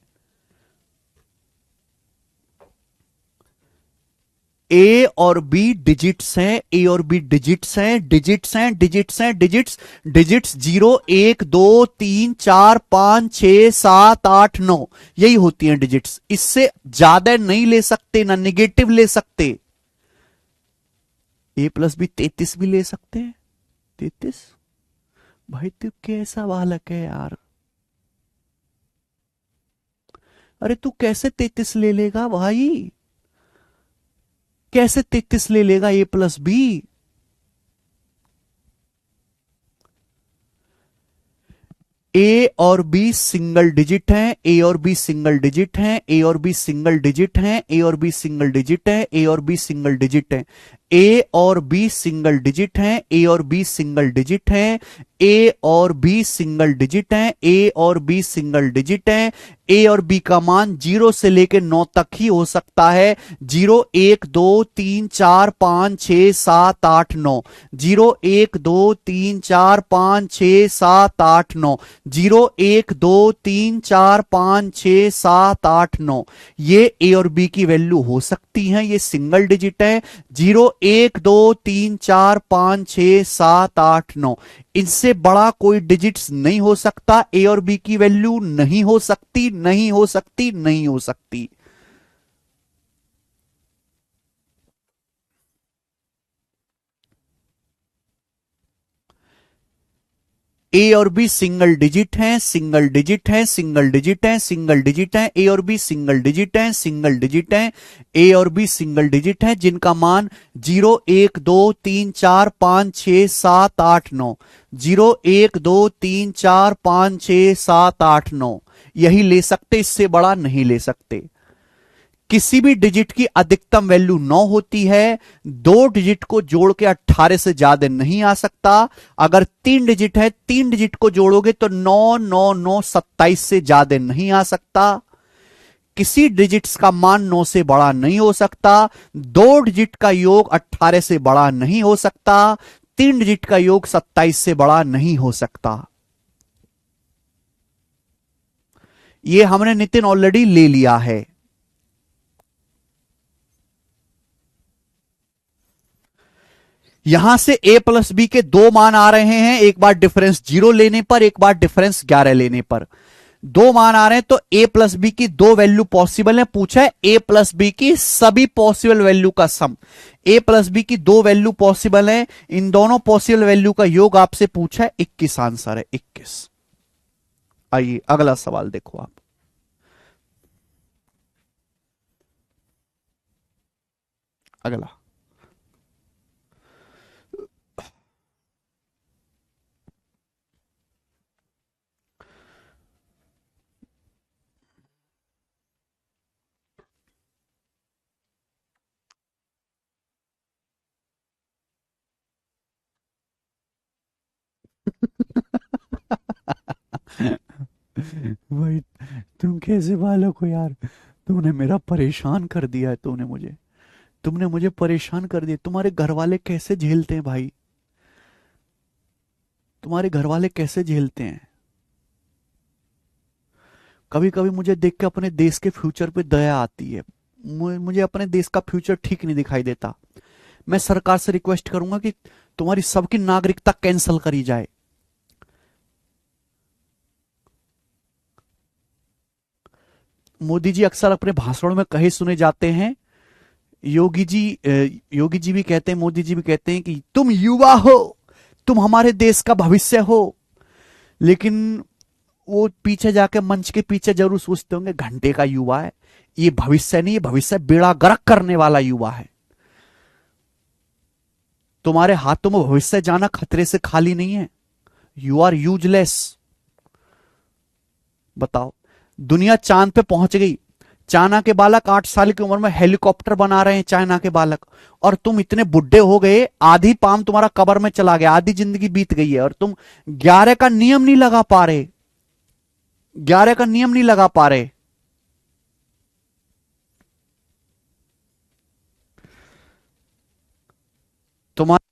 ए और बी डिजिट्स हैं, ए और बी डिजिट्स हैं, डिजिट्स हैं, डिजिट्स हैं, डिजिट्स। डिजिट्स 0 1 2 3 4 5 6 7 8 9, यही होती हैं डिजिट्स। इससे ज्यादा नहीं ले सकते, ना निगेटिव ले सकते। ए प्लस बी 33 भी ले सकते हैं। 33? भाई तू कैसा बालक है यार? अरे तू कैसे 33 ले लेगा भाई? कैसे 33 ले लेगा ए प्लस बी? ए और बी सिंगल डिजिट हैं, ए और बी सिंगल डिजिट हैं, ए और बी सिंगल डिजिट हैं, ए और बी सिंगल डिजिट हैं, ए और बी सिंगल डिजिट हैं, ए और बी सिंगल डिजिट हैं, ए और बी सिंगल डिजिट हैं, ए और बी सिंगल डिजिट हैं, ए और बी सिंगल डिजिट हैं। ए और बी का मान 0 से लेकर 9 तक ही हो सकता है। 0 1 2 3 4 5 6 7 8 9, 0 1 2 3 4 5 6 7 8 9, 0 1 2 3 4 5 6 7 8 9, ये ए और बी की वैल्यू हो सकती है, ये सिंगल डिजिट है। 0 1 2 3 4 5 6 7 8 9, इनसे बड़ा कोई डिजिट्स नहीं हो सकता। ए और बी की वैल्यू नहीं हो सकती, नहीं हो सकती, नहीं हो सकती। ए और बी सिंगल डिजिट हैं, सिंगल डिजिट हैं, सिंगल डिजिट हैं, सिंगल डिजिट हैं, ए और बी सिंगल डिजिट हैं, सिंगल डिजिट हैं, ए और बी सिंगल डिजिट हैं, जिनका मान 0 1 2 3 4 5 6 7 8 9, 0 1 2 3 4 5 6 7 8 9 यही ले सकते, इससे बड़ा नहीं ले सकते। किसी भी डिजिट की अधिकतम वैल्यू 9 होती है, दो डिजिट को जोड़ के 18 से ज्यादा नहीं आ सकता। अगर 3 डिजिट है, 3 डिजिट को जोड़ोगे तो 9 9 9 27 से ज्यादा नहीं आ सकता। किसी डिजिट्स का मान 9 से बड़ा नहीं हो सकता। दो डिजिट का योग 18 से बड़ा नहीं हो सकता। 3 डिजिट का योग 27 से बड़ा नहीं हो सकता। यह हमने नितिन ऑलरेडी ले लिया है। यहां से a प्लस बी के दो मान आ रहे हैं, एक बार डिफरेंस 0 लेने पर, एक बार डिफरेंस 11 लेने पर। दो मान आ रहे हैं तो a प्लस बी की दो वैल्यू पॉसिबल है। पूछा है a प्लस बी की सभी पॉसिबल वैल्यू का सम। a प्लस बी की दो वैल्यू पॉसिबल है, इन दोनों पॉसिबल वैल्यू का योग आपसे पूछा है। 21 आंसर है, 21। आइए अगला सवाल देखो आप। अगला भाई तुम कैसे बालक हो यार, तुमने मेरा परेशान कर दिया है। तुमने मुझे परेशान कर दिया। तुम्हारे घर वाले कैसे झेलते हैं भाई, तुम्हारे घर वाले कैसे झेलते हैं। कभी कभी मुझे देख के अपने देश के फ्यूचर पे दया आती है। मुझे अपने देश का फ्यूचर ठीक नहीं दिखाई देता। मैं सरकार से रिक्वेस्ट करूंगा कि तुम्हारी सबकी नागरिकता कैंसिल करी जाए। मोदी जी अक्सर अपने भाषणों में कहे सुने जाते हैं। योगी जी भी कहते हैं, मोदी जी भी कहते हैं कि तुम युवा हो, तुम हमारे देश का भविष्य हो। लेकिन वो पीछे जाके मंच के पीछे जरूर सोचते होंगे घंटे का युवा है, ये भविष्य नहीं, ये भविष्य बेड़ा गर्क करने वाला युवा है। तुम्हारे हाथों में भविष्य जाना खतरे से खाली नहीं है। You are useless. बताओ, दुनिया चांद पे पहुंच गई। चाइना के बालक 8 साल की उम्र में हेलीकॉप्टर बना रहे हैं, चाइना के बालक। और तुम इतने बुढ़े हो गए, आधी पाम तुम्हारा कब्र में चला गया, आधी जिंदगी बीत गई है, और तुम 11 का नियम नहीं लगा पा रहे। 11 का नियम नहीं लगा पा रहे। तुम्हारा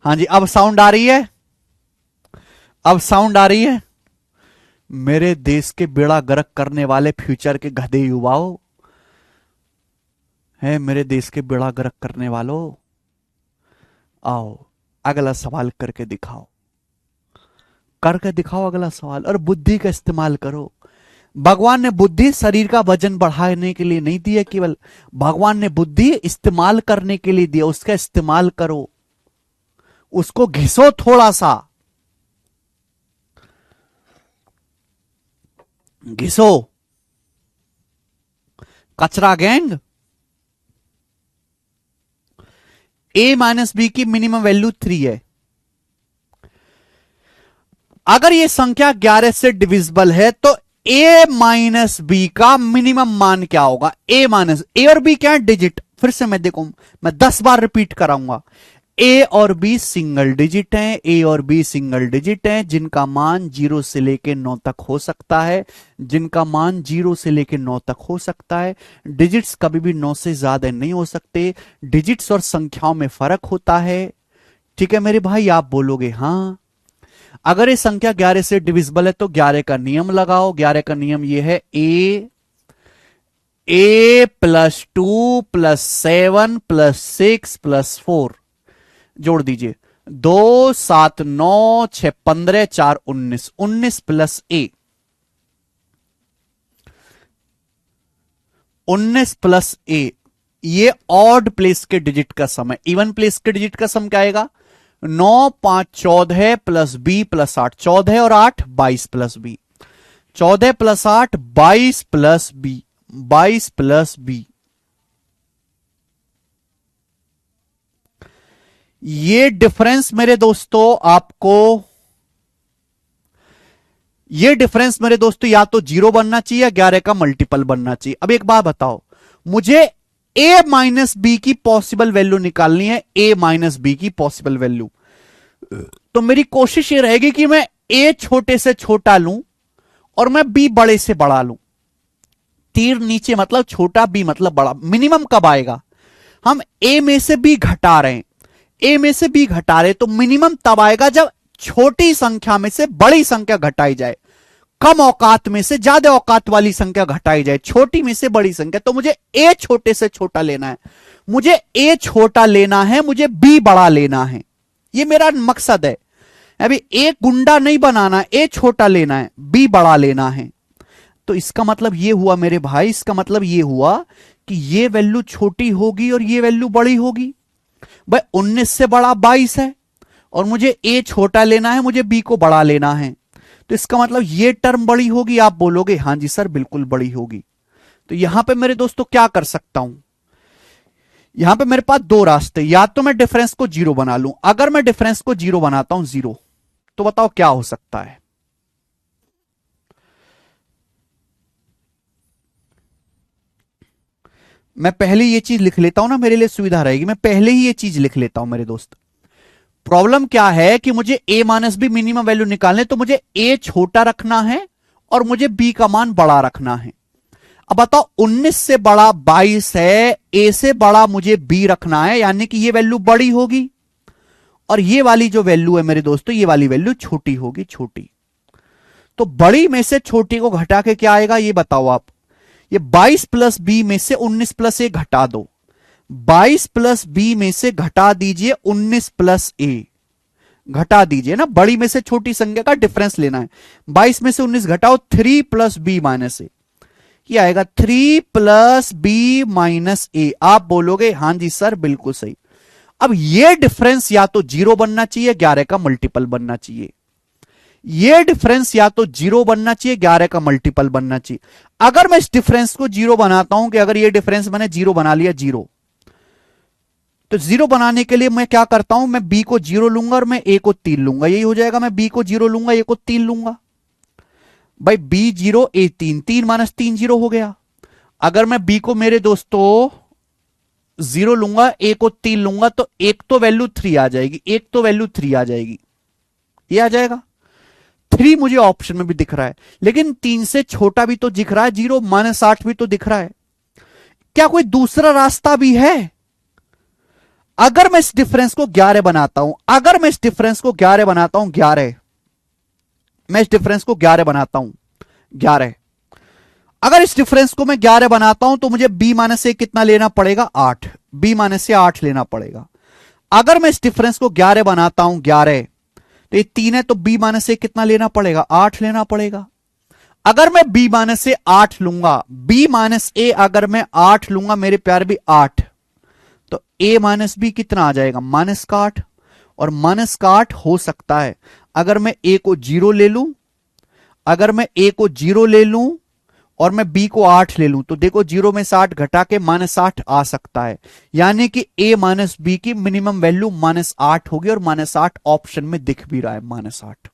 हाँ जी, अब साउंड आ रही है? अब साउंड आ रही है? मेरे देश के बेड़ा गर्क करने वाले फ्यूचर के गधे युवाओं, है मेरे देश के बेड़ा गर्क करने वालों, आओ अगला सवाल करके दिखाओ। करके दिखाओ अगला सवाल, और बुद्धि का इस्तेमाल करो। भगवान ने बुद्धि शरीर का वजन बढ़ाने के लिए नहीं दी है, केवल भगवान ने बुद्धि इस्तेमाल करने के लिए दिया। उसका इस्तेमाल करो, उसको घिसो थोड़ा सा, घिसो। कचरा गैंग। a माइनस बी की मिनिमम वैल्यू 3 है। अगर यह संख्या 11 से डिविजिबल है तो a माइनस बी का मिनिमम मान क्या होगा? a माइनस, a और b क्या है? डिजिट। फिर से मैं 10 बार रिपीट कराऊंगा। ए और बी सिंगल डिजिट हैं, ए और बी सिंगल डिजिट हैं, जिनका मान 0 से लेके 9 तक हो सकता है, जिनका मान 0 से लेके 9 तक हो सकता है। डिजिट्स कभी भी 9 से ज्यादा नहीं हो सकते। डिजिट्स और संख्याओं में फर्क होता है। ठीक है मेरे भाई, आप बोलोगे हाँ। अगर ये संख्या 11 से डिविजिबल है तो 11 का नियम लगाओ। 11 का नियम ये है, ए प्लस 2 प्लस 7 प्लस 6 प्लस 4 जोड़ दीजिए। 2 7 9 6 15 4 19, 19 प्लस ए, 19 प्लस ए। ये ऑड प्लेस के डिजिट का सम है। इवन प्लेस के डिजिट का सम क्या आएगा? 9 5 14 प्लस बी प्लस 8, 14 और 8 22 plus B, 14 plus 8 22 plus B, 22 plus B. ये डिफरेंस मेरे दोस्तों आपको, ये डिफरेंस मेरे दोस्तों या तो 0 बनना चाहिए या 11 का मल्टीपल बनना चाहिए। अब एक बात बताओ, मुझे a माइनस बी की पॉसिबल वैल्यू निकालनी है, a माइनस बी की पॉसिबल वैल्यू। तो मेरी कोशिश ये रहेगी कि मैं a छोटे से छोटा लूं और मैं b बड़े से बड़ा लूं। तीर नीचे मतलब छोटा, b मतलब बड़ा। मिनिमम कब आएगा? हम a में से b घटा रहे हैं, a में से b घटा रहे, तो मिनिमम तब आएगा जब छोटी संख्या में से बड़ी संख्या घटाई जाए, कम औकात में से ज्यादा औकात वाली संख्या घटाई जाए, छोटी में से बड़ी संख्या। तो मुझे a छोटे से छोटा लेना है, मुझे a छोटा लेना है, मुझे b बड़ा लेना है। ये मेरा मकसद है। अभी a गुंडा नहीं बनाना, a छोटा लेना है, b बड़ा लेना है। तो इसका मतलब ये हुआ मेरे भाई, इसका मतलब ये हुआ कि ये वैल्यू छोटी होगी और ये वैल्यू बड़ी होगी। भाई 19 से बड़ा 22 है और मुझे a छोटा लेना है, मुझे b को बड़ा लेना है। तो इसका मतलब ये टर्म बड़ी होगी। आप बोलोगे हाँ जी सर बिल्कुल बड़ी होगी। तो यहां पे मेरे दोस्तों क्या कर सकता हूं? यहां पे मेरे पास दो रास्ते, या तो मैं डिफरेंस को 0 बना लूं। अगर मैं डिफरेंस को 0 बनाता हूं 0, तो बताओ क्या हो सकता है? मैं पहले ये चीज लिख लेता हूं ना, मेरे लिए सुविधा रहेगी। मैं पहले ही ये चीज लिख लेता हूं मेरे दोस्त। प्रॉब्लम क्या है कि मुझे a minus B minimum value निकालने, तो मुझे a छोटा रखना है और मुझे b का मान बड़ा रखना है। अब बताओ 19 से बड़ा 22 है, a से बड़ा मुझे b रखना है, यानी कि ये वैल्यू बड़ी होगी और ये वाली जो वैल्यू है मेरे दोस्तों, ये वाली वैल्यू छोटी होगी, छोटी। तो बड़ी में से छोटी को घटा के क्या आएगा ये बताओ आप। ये 22 प्लस बी में से 19 प्लस ए घटा दो, 22 प्लस बी में से घटा दीजिए 19 प्लस ए, घटा दीजिए ना, बड़ी में से छोटी संख्या का डिफरेंस लेना है। 22 में से 19 घटाओ, 3 प्लस बी माइनस ए, ये आएगा 3 प्लस बी माइनस ए। आप बोलोगे हां जी सर बिल्कुल सही। अब ये डिफरेंस या तो 0 बनना चाहिए, 11 का मल्टीपल बनना चाहिए। ये डिफरेंस या तो 0 बनना चाहिए, 11 का मल्टीपल बनना चाहिए। अगर मैं इस डिफरेंस को 0 बनाता हूं, कि अगर ये डिफरेंस मैंने 0 बना लिया 0, तो 0 बनाने के लिए मैं क्या करता हूं, मैं b को 0 लूंगा और मैं a को 3 लूंगा, यही हो जाएगा। मैं b को 0 लूंगा, a को 3 लूंगा। भाई b 0 a 3, 3 माइनस 3 0 हो गया। अगर मैं b को मेरे दोस्तों 0 लूंगा, a को 3 लूंगा, तो एक तो वैल्यू 3 आ जाएगी, एक तो वैल्यू 3 आ जाएगी, ये आ जाएगा। 3 मुझे ऑप्शन में भी दिख रहा है, लेकिन 3 से छोटा भी तो दिख रहा है, 0 माइनस 8 भी तो दिख रहा है। क्या कोई दूसरा रास्ता भी है? अगर मैं इस डिफरेंस को 11 बनाता हूं, अगर मैं इस डिफरेंस को 11 बनाता हूं, 11, मैं इस डिफरेंस को 11 बनाता हूं, 11, अगर इस डिफरेंस को मैं 11 बनाता हूं, तो मुझे b माइनस से कितना लेना पड़ेगा? 8, b माइनस से 8 लेना पड़ेगा। अगर मैं इस डिफरेंस को 11 बनाता हूं, 11, तो ये 3 है, तो b माइनस से कितना लेना पड़ेगा? 8 लेना पड़ेगा। अगर मैं b माइनस से 8 लूंगा, b माइनस ए अगर मैं 8 लूंगा मेरे प्यार भी 8, तो a माइनस बी कितना आ जाएगा? माइनस का 8। और माइनस का 8 हो सकता है अगर मैं a को 0 ले लूं, अगर मैं a को 0 ले लूं और मैं b को 8 ले लूं, तो देखो 0 में से 8 घटा के माइनस 8 आ सकता है, यानी कि a माइनस बी की मिनिमम वैल्यू माइनस 8 होगी। और माइनस 8 ऑप्शन में दिख भी रहा है, माइनस 8,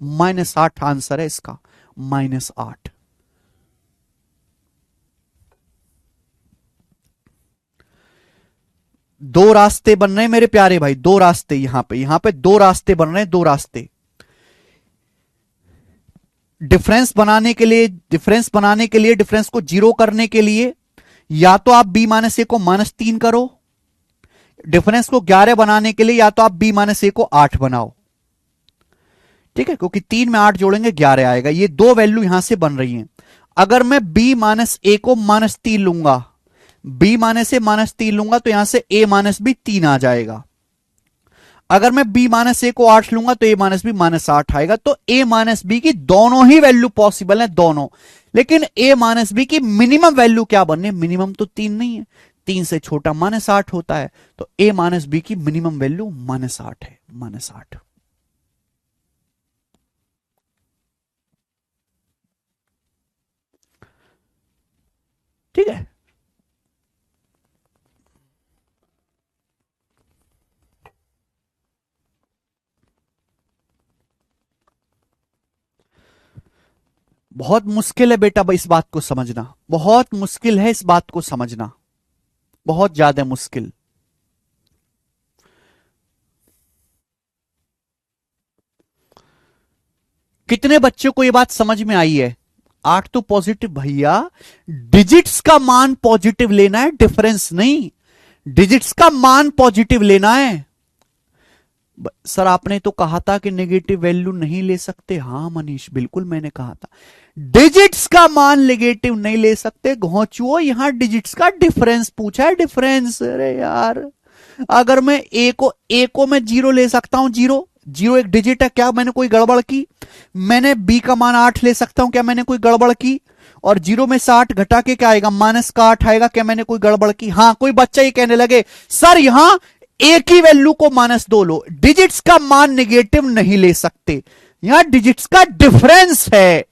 माइनस 8 आंसर है इसका, माइनस 8। दो रास्ते बन रहे हैं मेरे प्यारे भाई, दो रास्ते यहां पे दो रास्ते बन रहे हैं, दो रास्ते। डिफरेंस बनाने के लिए, डिफरेंस को जीरो करने के लिए या तो आप b माइनस ए को -3 करो, डिफरेंस को 11 बनाने के लिए या तो आप b माइनस ए को 8 बनाओ। ठीक है, क्योंकि 3 में 8 जोड़ेंगे 11 आएगा। ये दो वैल्यू यहां से बन रही हैं। अगर मैं b माइनस ए को -3 लूंगा, b माइनस ए -3 लूंगा तो यहां से a माइनस b 3 आ जाएगा। अगर मैं b माइनस ए को 8 लूंगा तो a माइनस b -8 आएगा। तो a माइनस b की दोनों ही वैल्यू पॉसिबल है, दोनों। लेकिन a माइनस b की मिनिमम वैल्यू क्या बननी है? मिनिमम तो 3 नहीं है, 3 से छोटा -8 होता है। तो a माइनस b की मिनिमम वैल्यू -8 है, -8। ठीक है, बहुत मुश्किल है बेटा इस बात को समझना, बहुत मुश्किल है इस बात को समझना, बहुत ज्यादा मुश्किल। कितने बच्चों को यह बात समझ में आई है? 8 तो पॉजिटिव भैया, डिजिट्स का मान पॉजिटिव लेना है, डिफरेंस नहीं। डिजिट्स का मान पॉजिटिव लेना है। सर आपने तो कहा था कि नेगेटिव वैल्यू नहीं ले सकते। हां मनीष, बिल्कुल मैंने कहा था डिजिट्स का मान नेगेटिव नहीं ले सकते। घोंचुओ, यहां डिजिट्स का डिफरेंस पूछा है, डिफरेंस। अरे यार, अगर मैं ए को मैं 0 ले सकता हूं, 0 0 एक डिजिट है, क्या मैंने कोई गड़बड़ की? मैंने बी का मान 8 ले सकता हूं, क्या मैंने कोई गड़बड़ की? और 0 में से 8 घटा के क्या आएगा? माइनस का 8 आएगा, क्या मैंने कोई गड़बड़ की? हां, कोई बच्चा ये कहने लगे सर यहां एक ही वैल्यू को -2 लो, डिजिट्स का मान नेगेटिव नहीं ले सकते, यहां डिजिट्स का डिफरेंस है।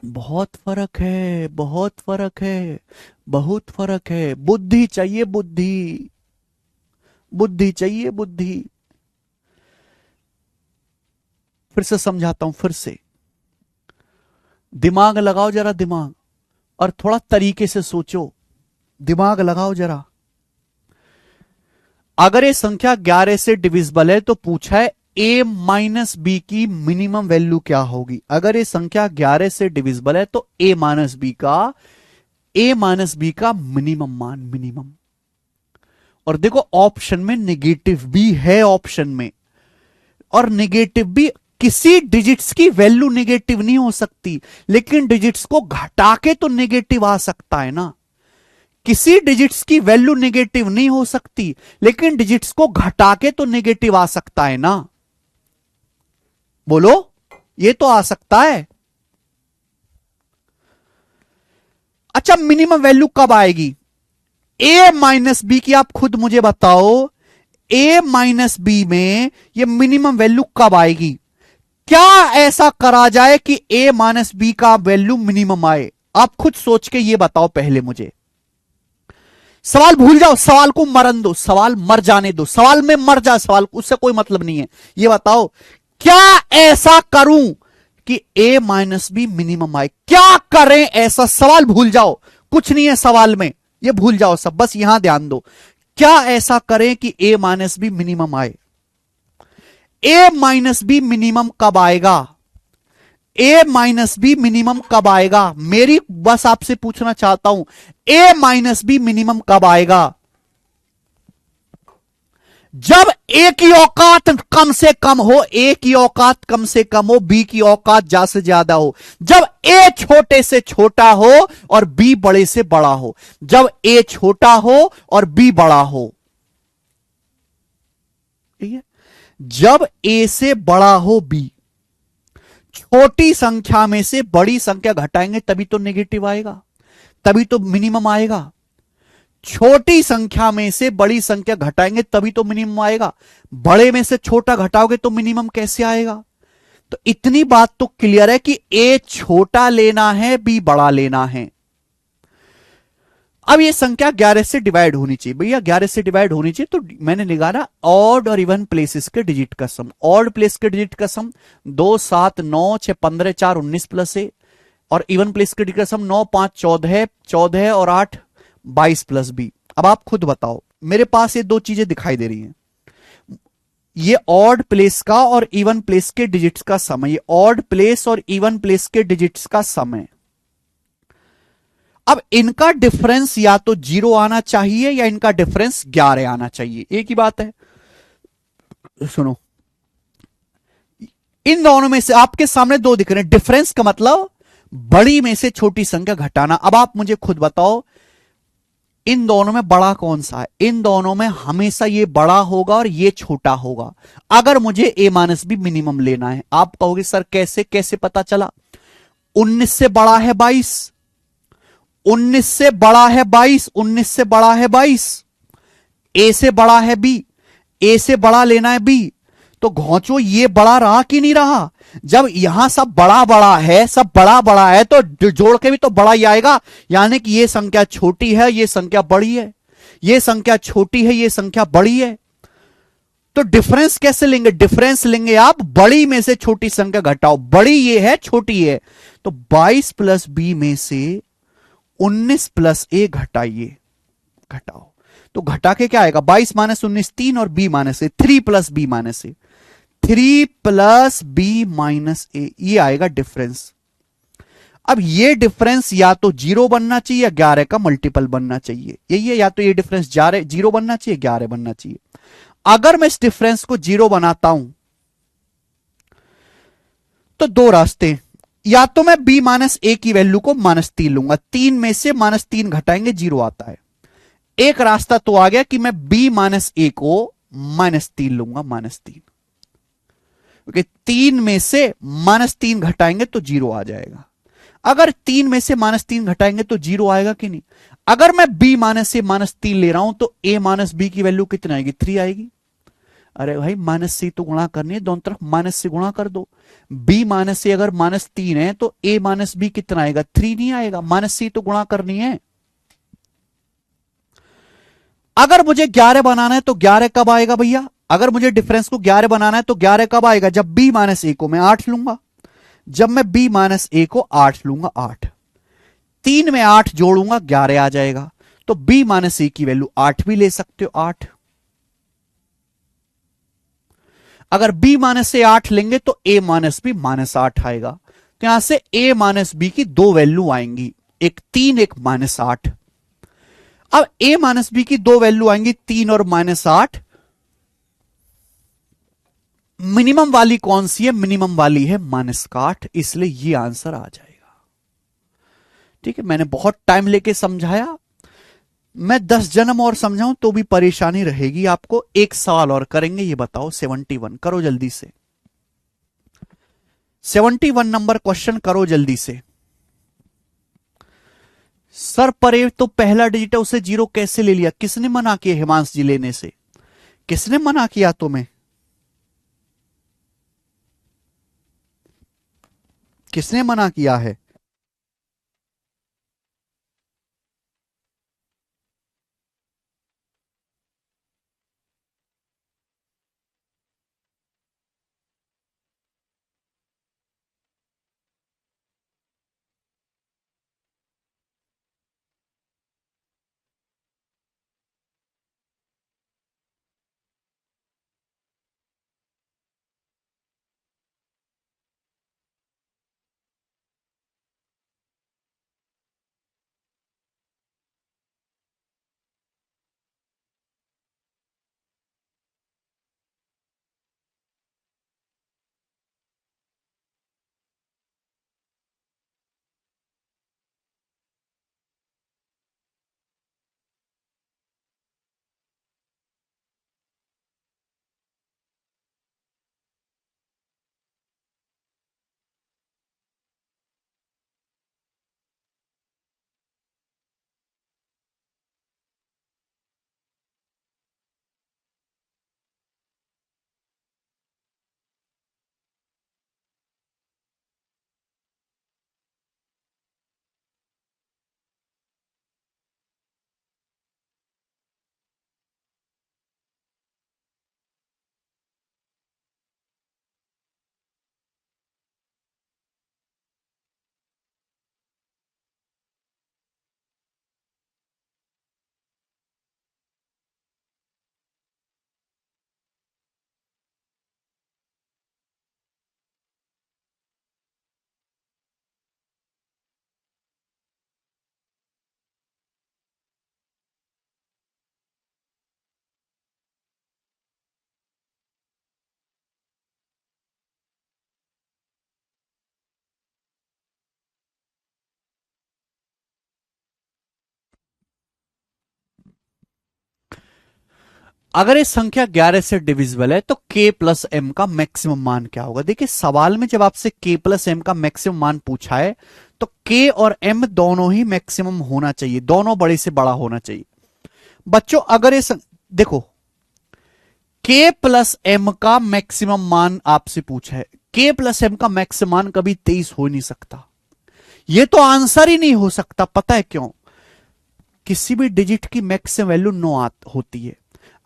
बहुत फर्क है, बहुत फर्क है, बहुत फर्क है। बुद्धि चाहिए, बुद्धि, बुद्धि चाहिए, बुद्धि। फिर से समझाता हूं, फिर से दिमाग लगाओ जरा, दिमाग, और थोड़ा तरीके से सोचो, दिमाग लगाओ जरा। अगर ये संख्या 11 से डिविजिबल है तो पूछा है a माइनस बी की मिनिमम वैल्यू क्या होगी। अगर ये संख्या 11 से डिविजिबल है तो a माइनस बी का मिनिमम मान, मिनिमम। और देखो ऑप्शन में नेगेटिव भी है, ऑप्शन में, और नेगेटिव भी किसी डिजिट्स की वैल्यू नेगेटिव नहीं हो सकती, लेकिन डिजिट्स को घटा के तो नेगेटिव आ सकता है ना। किसी डिजिट्स की वैल्यू नेगेटिव नहीं हो सकती, लेकिन डिजिट्स को घटा के तो नेगेटिव आ सकता है ना। बोलो, ये तो आ सकता है। अच्छा, मिनिमम वैल्यू कब आएगी? a माइनस बी की आप खुद मुझे बताओ, a माइनस बी में ये मिनिमम वैल्यू कब आएगी? क्या ऐसा करा जाए कि a माइनस बी का वैल्यू मिनिमम आए? आप खुद सोच के ये बताओ पहले मुझे। सवाल भूल जाओ, सवाल को मरन दो, सवाल मर जाने दो, सवाल में मर जा, सवाल उससे कोई मतलब नहीं है। ये बताओ, क्या ऐसा करूं कि a माइनस बी मिनिमम आए? क्या करें ऐसा? सवाल भूल जाओ, कुछ नहीं है सवाल में, ये भूल जाओ सब, बस यहां ध्यान दो। क्या ऐसा करें कि a माइनस बी मिनिमम आए? a माइनस बी मिनिमम कब आएगा? a माइनस बी मिनिमम कब आएगा? मेरी बस आपसे पूछना चाहता हूं, a माइनस बी मिनिमम कब आएगा? जब a की औकात कम से कम हो, a की औकात कम से कम हो, b की औकात ज्यादा से ज्यादा हो, जब a छोटे से छोटा हो और b बड़े से बड़ा हो, जब a छोटा हो और b बड़ा हो, ठीक है, जब a से बड़ा हो b, छोटी संख्या में से बड़ी संख्या घटाएंगे तभी तो नेगेटिव आएगा, तभी तो मिनिमम आएगा। छोटी संख्या में से बड़ी संख्या घटाएंगे तभी तो मिनिमम आएगा, बड़े में से छोटा घटाओगे तो मिनिमम कैसे आएगा? तो इतनी बात तो क्लियर है कि a छोटा लेना है, b बड़ा लेना है। अब ये संख्या 11 से डिवाइड होनी चाहिए भैया, 11 से डिवाइड होनी चाहिए, तो मैंने निकाला ऑड और इवन प्लेसेस के डिजिट का सम। ऑड प्लेस के डिजिट का सम 2 7 9 6 15 4 19 प्लस 1, और इवन प्लेस की डिजिट का सम 9 5 14 है, 14 और 8 22 प्लस बी। अब आप खुद बताओ, मेरे पास ये दो चीजें दिखाई दे रही हैं, ये ऑड प्लेस का और इवन प्लेस के डिजिट्स का सम है, ये ऑड प्लेस और इवन प्लेस के डिजिट्स का सम है। अब इनका डिफरेंस या तो 0 आना चाहिए या इनका डिफरेंस 11 आना चाहिए, एक ही बात है। सुनो, इन दोनों में से आपके सामने दो दिख रहे हैं, डिफरेंस का मतलब बड़ी में से छोटी संख्या घटाना। अब आप मुझे खुद बताओ, इन दोनों में बड़ा कौन सा है? इन दोनों में हमेशा ये बड़ा होगा और ये छोटा होगा, अगर मुझे ए माइनस बी मिनिमम लेना है। आप कहोगे सर कैसे, कैसे पता चला? 19 से बड़ा है 22, 19 से बड़ा है 22, 19 से बड़ा है 22, ए से बड़ा है बी, ए से बड़ा लेना है बी, तो घोंचो ये बड़ा रहा कि नहीं रहा? जब यहां सब बड़ा बड़ा है, सब बड़ा बड़ा है, तो जोड़ के भी तो बड़ा ही आएगा, यानी कि ये संख्या छोटी है, ये संख्या बड़ी है, ये संख्या छोटी है, ये संख्या बड़ी है। तो डिफरेंस कैसे लेंगे? डिफरेंस लेंगे आप बड़ी में से छोटी संख्या घटाओ, बड़ी ये है, छोटी है, तो 22 प्लस बी में से 19 प्लस ए घटाइए, घटाओ, तो घटा के क्या आएगा? 22 माइनस 19 3 और बी माइनस ए, 3 प्लस बी माइनस ए, 3 प्लस बी माइनस ए, ये आएगा डिफरेंस। अब ये डिफरेंस या तो 0 बनना चाहिए या 11 का मल्टीपल बनना चाहिए, यही है, या तो ये डिफरेंस 0 बनना चाहिए, 11 बनना चाहिए। अगर मैं इस डिफरेंस को 0 बनाता हूं तो दो रास्ते, या तो मैं b माइनस ए की वैल्यू को -3 लूंगा, 3 में से -3 घटाएंगे 0 आता है। एक रास्ता तो आ गया कि मैं b माइनस ए को -3 लूंगा, -3, क्योंकि 3 में से -3 घटाएंगे तो 0 आ जाएगा। अगर 3 में से -3 घटाएंगे तो 0 आएगा कि नहीं? अगर मैं b माइनस से -3 ले रहा हूं तो a माइनस बी की वैल्यू कितना आएगी? 3 आएगी। अरे भाई माइनस से तो गुणा करनी है, दोनों तरफ माइनस से गुणा कर दो। b माइनस से अगर -3 है तो a माइनस बी कितना आएगा? 3 नहीं आएगा, माइनस से तो गुणा करनी है। अगर मुझे 11 बनाना है तो 11 कब आएगा भैया? अगर मुझे डिफरेंस को 11 बनाना है तो 11 कब आएगा? जब b माइनस ए को मैं 8 लूंगा, जब मैं b माइनस ए को 8 लूंगा, 8, 3 में 8 जोड़ूंगा 11 आ जाएगा। तो b माइनस ए की वैल्यू 8 भी ले सकते हो, 8। अगर b माइनस से 8 लेंगे तो a माइनस बी -8 आएगा। तो यहां से a माइनस बी की दो वैल्यू आएंगी, एक 3 एक -8। अब a माइनस बी की दो वैल्यू आएंगी 3 और -8। मिनिमम वाली कौन सी है? मिनिमम वाली है -8, इसलिए ये आंसर आ जाएगा। ठीक है, मैंने बहुत टाइम लेके समझाया, मैं 10 जन्म और समझाऊं तो भी परेशानी रहेगी आपको। एक सवाल और करेंगे, ये बताओ 71 करो जल्दी से, 71 नंबर क्वेश्चन करो जल्दी से। सर परे तो पहला डिजिट है, उसे 0 कैसे ले लिया? किसने मना किया हिमांश जी लेने से? किसने मना किया तुम्हें? किसने मना किया है? अगर ये संख्या 11 से डिविजिबल है तो k प्लस m का मैक्सिमम मान क्या होगा? देखिए सवाल में जब आपसे k प्लस m का मैक्सिमम मान पूछा है तो k और m दोनों ही मैक्सिमम होना चाहिए, दोनों बड़े से बड़ा होना चाहिए। बच्चों अगर ये देखो k प्लस m का मैक्सिमम मान आपसे पूछा है, k प्लस m का मैक्सिमम मान कभी 23 हो नहीं सकता, ये तो आंसर ही नहीं हो सकता। पता है क्यों? किसी भी डिजिट की मैक्सिमम वैल्यू 9 होती है।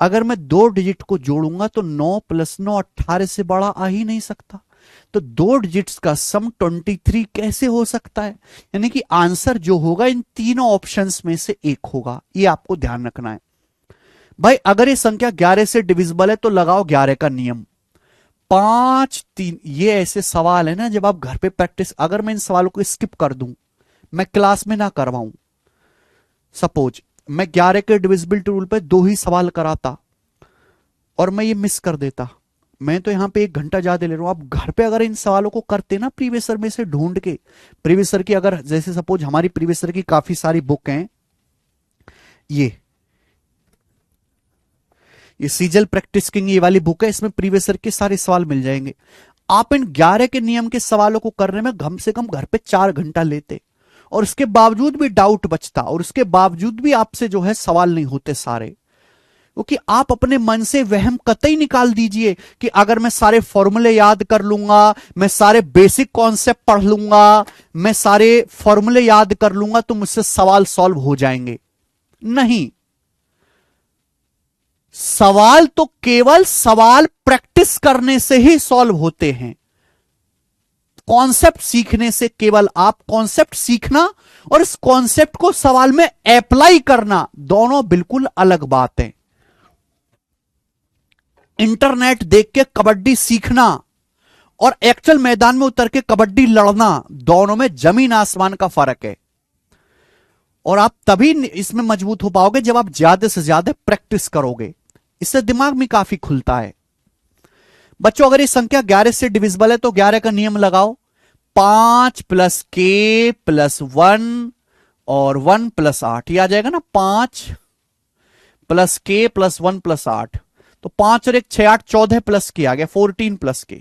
अगर मैं 2 डिजिट को जोड़ूंगा तो 9 प्लस 9 18 से बड़ा आ ही नहीं सकता, तो 2 डिजिट्स का सम 23 कैसे हो सकता है? यानी कि आंसर जो होगा इन तीनों ऑप्शंस में से एक होगा, ये आपको ध्यान रखना है भाई। अगर ये संख्या 11 से डिविजिबल है तो लगाओ 11 का नियम, 5 3। ये ऐसे सवाल है ना जब आप घर पे प्रैक्टिस, अगर मैं इन सवालों को स्किप कर दूं, मैं क्लास में ना करवाऊं, सपोज मैं 11 के डिविजिबिलिटी रूल पे 2 ही सवाल कराता और मैं ये मिस कर देता, मैं तो यहां पे 1 घंटा ज्यादा ले रहा हूं। आप घर पे अगर इन सवालों को करते ना प्रीवियसर में से ढूंढ के, प्रीवियसर की अगर जैसे सपोज हमारी प्रीवियसर की काफी सारी बुक हैं, ये सीजल प्रैक्टिस किंग ये वाली बुक है, इसमें प्रीवियसर के सारे सवाल मिल जाएंगे। आप इन 11 के नियम के सवालों को करने में कम से कम घर पे 4 घंटा लेते और उसके बावजूद भी डाउट बचता और उसके बावजूद भी आपसे जो है सवाल नहीं होते सारे, क्योंकि आप अपने मन से वहम कतई निकाल दीजिए कि अगर मैं सारे फॉर्मूले याद कर लूंगा, मैं सारे बेसिक कॉन्सेप्ट पढ़ लूंगा, मैं सारे फॉर्मूले याद कर लूंगा तो मुझसे सवाल सॉल्व हो जाएंगे। नहीं, सवाल तो केवल सवाल प्रैक्टिस करने से ही सॉल्व होते हैं, कॉन्सेप्ट सीखने से। केवल आप कॉन्सेप्ट सीखना और इस कॉन्सेप्ट को सवाल में अप्लाई करना, दोनों बिल्कुल अलग बात है। इंटरनेट देख के कबड्डी सीखना और एक्चुअल मैदान में उतर के कबड्डी लड़ना, दोनों में जमीन आसमान का फर्क है। और आप तभी इसमें मजबूत हो पाओगे जब आप ज्यादा से ज्यादा प्रैक्टिस करोगे, इससे दिमाग में काफी खुलता है। बच्चों अगर ये संख्या 11 से डिविजिबल है तो 11 का नियम लगाओ, 5 प्लस के प्लस 1 और 1 प्लस 8, ये आ जाएगा ना, 5 प्लस के प्लस 1 प्लस 8, तो 5 और 1 6 8 14 प्लस के आ गया 14 प्लस के।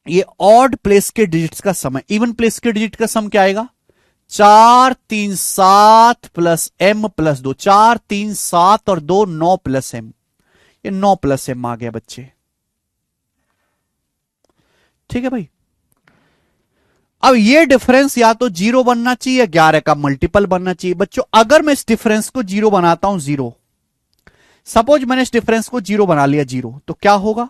ये ऑड प्लेस के डिजिट्स का सम है, इवन प्लेस के डिजिट का सम क्या आएगा? 4 3 7 प्लस m प्लस 2, 4 3 7 और 2 9 प्लस m, ये 9 प्लस m आ गया बच्चे। ठीक है भाई, अब ये डिफरेंस या तो 0 बनना चाहिए या 11 का मल्टीपल बनना चाहिए। बच्चों अगर मैं इस डिफरेंस को 0 बनाता हूं, 0, सपोज मैंने इस डिफरेंस को 0 बना लिया 0, तो क्या होगा?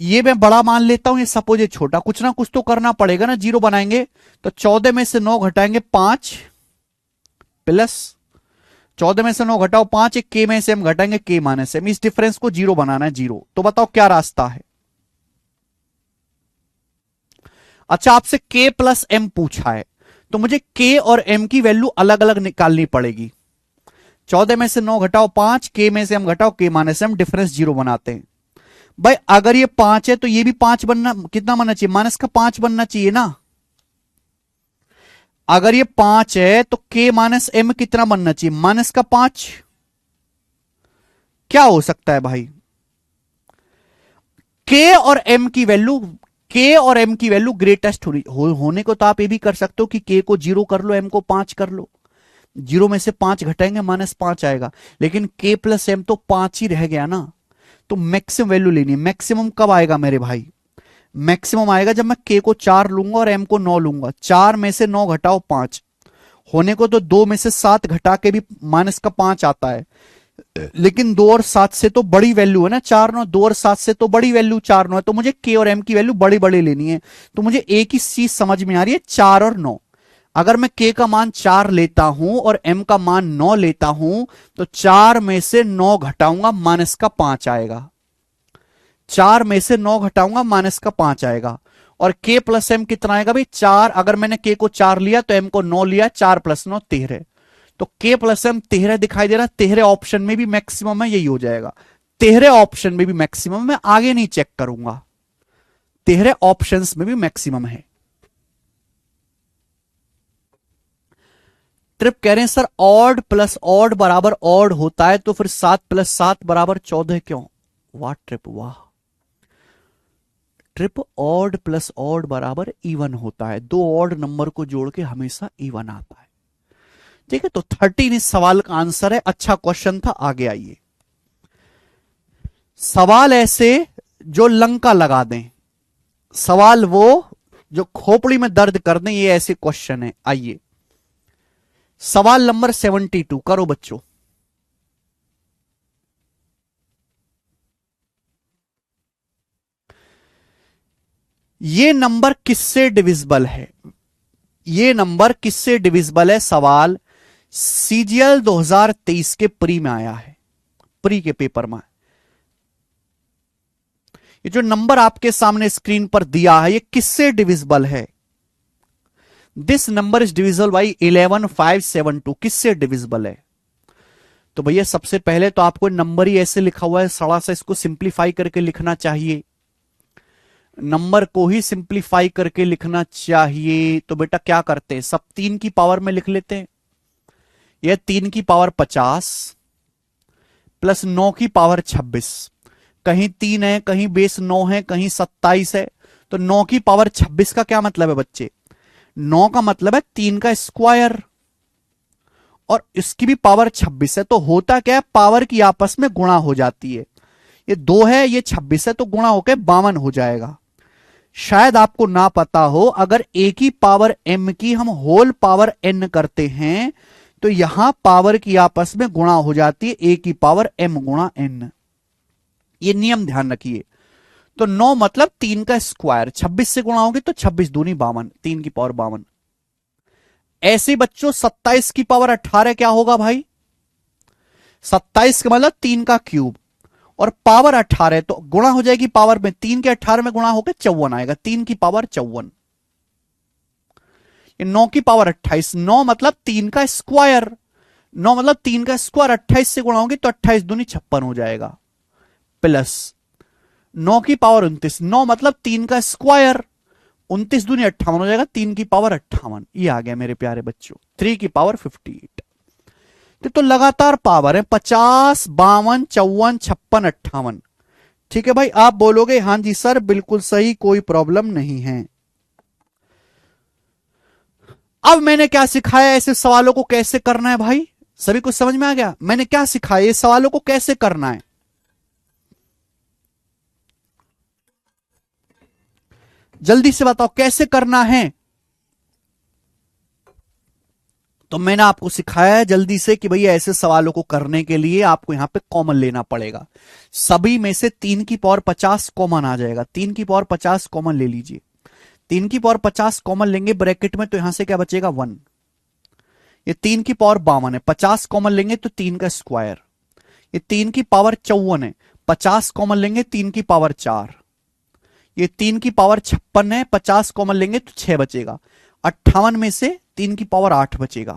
ये मैं बड़ा मान लेता हूं, ये सपोज ये छोटा, कुछ ना कुछ तो करना पड़ेगा ना। 0 बनाएंगे तो 14 में से 9 घटाएंगे 5 प्लस 14 में से 9 घटाओ 5, एक के में से हम घटाएंगे के माइनस m, इस डिफरेंस को 0 बनाना है 0। तो बताओ क्या रास्ता है? अच्छा आपसे k प्लस m पूछा है तो मुझे k और m की वैल्यू अलग अलग निकालनी पड़ेगी। 14 में से 9 घटाओ 5, k में से हम घटाओ k माइनस m, डिफरेंस 0 बनाते हैं। भाई अगर ये 5 है तो ये भी 5 बनना, कितना बनना चाहिए? माइनस का 5 बनना चाहिए ना। अगर ये 5 है तो k माइनस m कितना बनना चाहिए? माइनस का 5। क्या हो सकता है भाई? k और m की वैल्यू, k और m की वैल्यू ग्रेटेस्ट होने को तो आप ये भी कर सकते हो कि k को 0 कर लो, m को 5 कर लो, 0 में से 5 घटाएंगे -5 आएगा, लेकिन k प्लस m तो 5 ही रह गया ना। तो मैक्सिमम वैल्यू लेनी है। मैक्सिमम कब आएगा मेरे भाई? मैक्सिमम आएगा जब मैं k को 4 लूंगा और m को 9 लूंगा। 4 में से 9 घटाओ 5, होने को तो 2 में से 7 घटा के भी माइनस का 5 आता है, लेकिन 2 और 7 से तो बड़ी वैल्यू है ना 4 9, 2 और 7 से तो बड़ी वैल्यू 4 9 है, तो मुझे k और m की वैल्यू बड़ी बड़ी लेनी है। तो मुझे एक ही चीज समझ में आ रही है, 4 और 9। अगर मैं k का मान 4 लेता हूं और m का मान 9 लेता हूं तो 4 में से 9 घटाऊंगा माइनस का 5 आएगा। 4 में से 9 घटाऊंगा माइनस का 5 आएगा। और k प्लस m कितना आएगा भाई? 4। अगर मैंने k को 4 लिया तो m को 9 लिया, 4 प्लस 9 13, तो k प्लस m 13 दिखाई दे रहा। 13 ऑप्शन में भी मैक्सिमम है, यही हो जाएगा। 13 ऑप्शन में भी मैक्सिमम, मैं आगे नहीं चेक करूंगा, 13 ऑप्शंस में भी मैक्सिमम है। ट्रिप कह रहे हैं सर ऑड प्लस ऑड बराबर ऑड होता है, तो फिर 7 प्लस 7 बराबर 14 क्यों? वाह ट्रिप वाह। ट्रिप ऑड प्लस ऑड बराबर इवन होता है, दो ऑड नंबर को जोड़ के हमेशा इवन आता है। ठीक है, तो 13 इस सवाल का आंसर है। अच्छा क्वेश्चन था, आगे आइए। सवाल ऐसे जो लंका लगा दें, सवाल वो जो खोपड़ी में दर्द कर दें, ये ऐसे क्वेश्चन है। आइए सवाल नंबर 72 करो बच्चों। ये नंबर किससे डिविजिबल है? ये नंबर किससे डिविजिबल है? सवाल सीजीएल 2023 के प्री में आया है, प्री के पेपर में। ये जो नंबर आपके सामने स्क्रीन पर दिया है, ये किससे डिविजिबल है? This number is divisible by 11572। किससे डिविजिबल है? तो भैया सबसे पहले तो आपको नंबर ही ऐसे लिखा हुआ है, थोड़ा सा इसको सिंप्लीफाई करके लिखना चाहिए, नंबर को ही सिंप्लीफाई करके लिखना चाहिए। तो बेटा क्या करते हैं, सब 3 की पावर में लिख लेते हैं। यह 3 की पावर 50 प्लस 9 की पावर 26, कहीं 3 है, कहीं बेस 9 है, कहीं 27 है। तो 9 की पावर 26 का क्या मतलब है बच्चे? 9 का मतलब है 3 का स्क्वायर, और इसकी भी पावर 26 है। तो होता क्या है, पावर की आपस में गुणा हो जाती है। ये 2 है, ये 26 है, तो गुणा होकर 52 हो जाएगा। शायद आपको ना पता हो, अगर a की पावर m की हम होल पावर n करते हैं, तो यहां पावर की आपस में गुणा हो जाती है a की पावर m गुणा n। ये नियम ध्यान रखिए। तो 9 मतलब 3 का स्क्वायर, 26 से गुणा होगी तो 26 दूनी 52, 3 की पावर 52। ऐसे बच्चों 27 की पावर 18 क्या होगा भाई? 27 का मतलब 3 का क्यूब, और पावर 18 तो गुणा हो जाएगी पावर में, 3 के 18 में गुणा होकर 54 आएगा, 3 की पावर 54। ये 9 की पावर 28, 9 मतलब 3 का स्क्वायर, 9 मतलब 3 का स्क्वायर, 28 से गुणा होगी तो 28 दूनी 56 हो जाएगा, प्लस 9 की पावर 29, 9 मतलब 3 का स्क्वायर, 29 दूनी 58 हो जाएगा, 3 की पावर 58। ये आ गया मेरे प्यारे बच्चों, 3 की पावर 58। तो लगातार पावर है 50, 52, 54, 56, 58। ठीक है भाई, आप बोलोगे हां जी सर बिल्कुल सही, कोई प्रॉब्लम नहीं है। अब मैंने क्या सिखाया, ऐसे सवालों को कैसे करना है भाई? सभी कुछ समझ में आ गया? मैंने क्या सिखाया, इस सवालों को कैसे करना है? जल्दी से बताओ कैसे करना है। तो मैंने आपको सिखाया है जल्दी से कि भैया ऐसे सवालों को करने के लिए आपको यहां पे कॉमन लेना पड़ेगा। सभी में से 3 की पावर 50 कॉमन आ जाएगा, 3 की पावर 50 कॉमन ले लीजिए। 3 की पावर 50 कॉमन लेंगे ब्रैकेट में, तो यहां से क्या बचेगा 1। ये 3 की पावर 52 है, 50 कॉमन लेंगे तो 3 का स्क्वायर। ये 3 की पावर 54 है, 50 कॉमन लेंगे 3 की पावर 4। ये 3 की पावर 56 है, 50 कॉमन लेंगे तो 6 बचेगा। 58 में से 3 की पावर 8 बचेगा।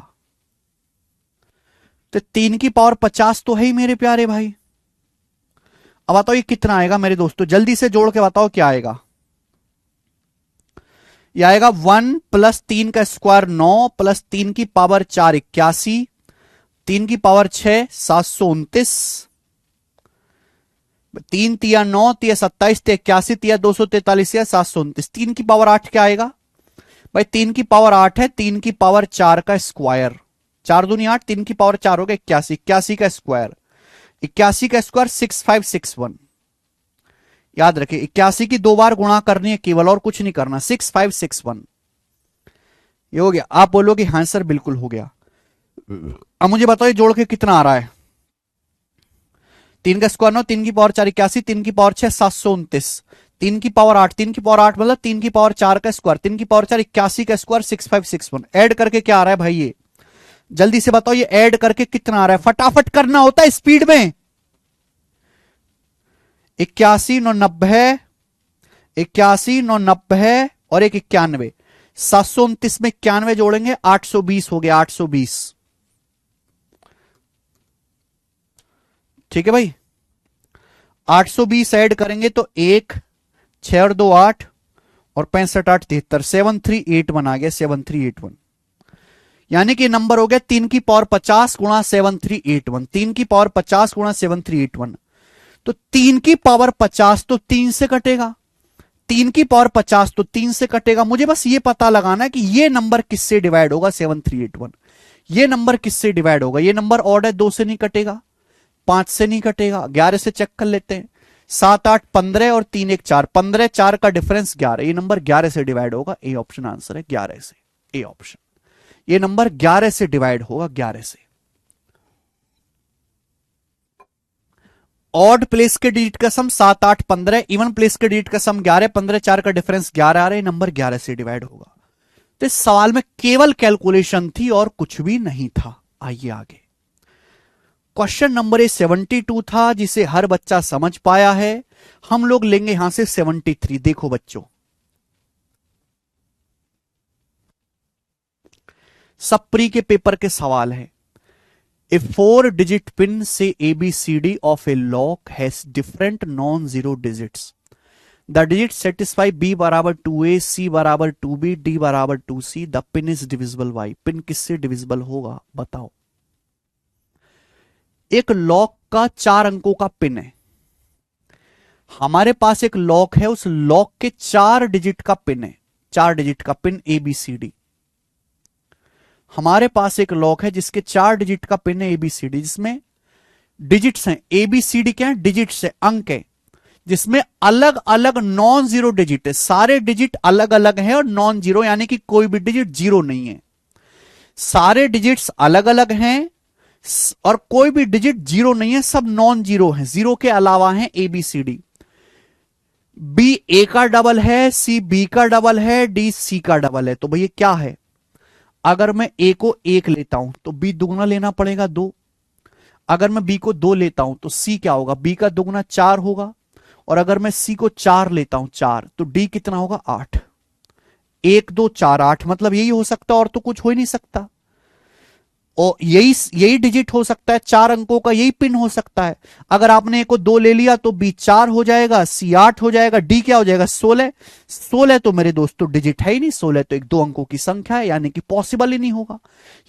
तो 3 की पावर 50 तो है ही मेरे प्यारे भाई। अब बताओ ये कितना आएगा मेरे दोस्तों, जल्दी से जोड़ के बताओ क्या आएगा। ये आएगा 1 प्लस 3 का स्क्वायर 9 प्लस 3 की पावर 4 81, 3 की पावर 6 729, 3 तिया 9 तिया 27 तिया 81 तिया 243 या 729। 3 की पावर 8 क्या आएगा भाई? 3 की पावर 8 है, 3 की पावर 4 का स्क्वायर, 4 दूनी 8, 3 की पावर 4 हो गया 81, 81 का स्क्वायर, 81 का स्क्वायर 6561। याद रखिए 81 की 2 बार गुणा करनी है केवल, और कुछ नहीं करना, 6561। ये हो गया। आप बोलोगे हाँ सर बिल्कुल हो गया। अब मुझे बताओ जोड़ के कितना आ रहा है? 3 का स्क्वायर 9, 3 की पावर 4 81, 3 की पावर 6 729, 3 की पावर 8, 3 की पावर 8 मतलब 3 की पावर 4 का स्क्वायर, 3 की पावर 4 81 का स्क्वायर 6561। ऐड करके क्या आ रहा है भाई? ये जल्दी से बताओ, ये ऐड करके कितना आ रहा है? फटाफट करना होता है स्पीड में। 81 9 90, 81 9 90 और एक 91, 729 में 91 जोड़ेंगे 820 हो गया, 820। ठीक है भाई, 820 ऐड करेंगे तो 1 6 और 2 8 और 65 8 73, 7381 आ गया, 7381। यानी कि नंबर हो गया 3 की पावर 50 गुणा 7381, 3 की पावर 50 गुणा 7381। तो 3 की पावर 50 तो 3 से कटेगा, 3 की पावर 50 तो 3 से कटेगा। मुझे बस ये पता लगाना है कि ये नंबर किससे डिवाइड होगा 7381, ये नंबर किससे डिवाइड होगा। ये नंबर ऑड है, 2 से नहीं कटेगा, 5 से नहीं कटेगा, 11 से चेक कर लेते हैं। 7 8 15 और 3 1 4, 15 4 का डिफरेंस 11, ये नंबर 11 से डिवाइड होगा। ए ऑप्शन आंसर है 11 से, ए ऑप्शन। ये नंबर 11 से डिवाइड होगा, 11 से। ऑड प्लेस के डिजिट का सम 7 8 15, इवन प्लेस के डिजिट का सम 11, 15 4 का डिफरेंस 11 आ रहा है, नंबर 11 से डिवाइड होगा। तो इस सवाल में केवल कैलकुलेशन थी और कुछ भी नहीं था। आइए आगे। क्वेश्चन नंबर 72 था, जिसे हर बच्चा समझ पाया है। हम लोग लेंगे यहां से 73। देखो बच्चों, सब प्री के पेपर के सवाल है। ए 4 डिजिट पिन से ABCD of A lock has different non zero digits. The digit satisfy B बराबर 2A, C बराबर 2B, D बराबर 2C। The pin is divisible by. Pin किससे डिविजिबल होगा बताओ। एक लॉक का 4 अंकों का पिन है। हमारे पास एक लॉक है, उस लॉक के 4 डिजिट का पिन है, 4 डिजिट का पिन ABCD। हमारे पास एक लॉक है जिसके 4 डिजिट का पिन है ABCD, जिसमें डिजिट्स हैं। ABCD क्या है? डिजिट्स है, अंक है, जिसमें अलग अलग नॉन जीरो डिजिट है। सारे डिजिट अलग अलग हैं और नॉन जीरो, यानी कि कोई भी डिजिट जीरो नहीं है। सारे डिजिट्स अलग अलग हैं और कोई भी डिजिट जीरो नहीं है, सब नॉन जीरो हैं। जीरो के अलावा है ABCD। B A का डबल है, C B का डबल है, D C का डबल है। तो भैया क्या है, अगर मैं A को 1 लेता हूं तो B दुगना लेना पड़ेगा 2। अगर मैं B को 2 लेता हूं तो C क्या होगा, B का दुगना 4 होगा। और अगर मैं C को 4 लेता हूं 4, तो D कितना होगा 8। 1 2 4 8, मतलब यही हो सकता, और तो कुछ हो ही नहीं सकता। और यही डिजिट हो सकता है, 4 अंकों का यही पिन हो सकता है। अगर आपने A को 2 ले लिया तो B 4 हो जाएगा, C 8 हो जाएगा, D क्या हो जाएगा 16। 16 तो मेरे दोस्तों डिजिट है ही नहीं, 16 तो 1 2 अंकों की संख्या है, यानी कि पॉसिबल ही नहीं होगा।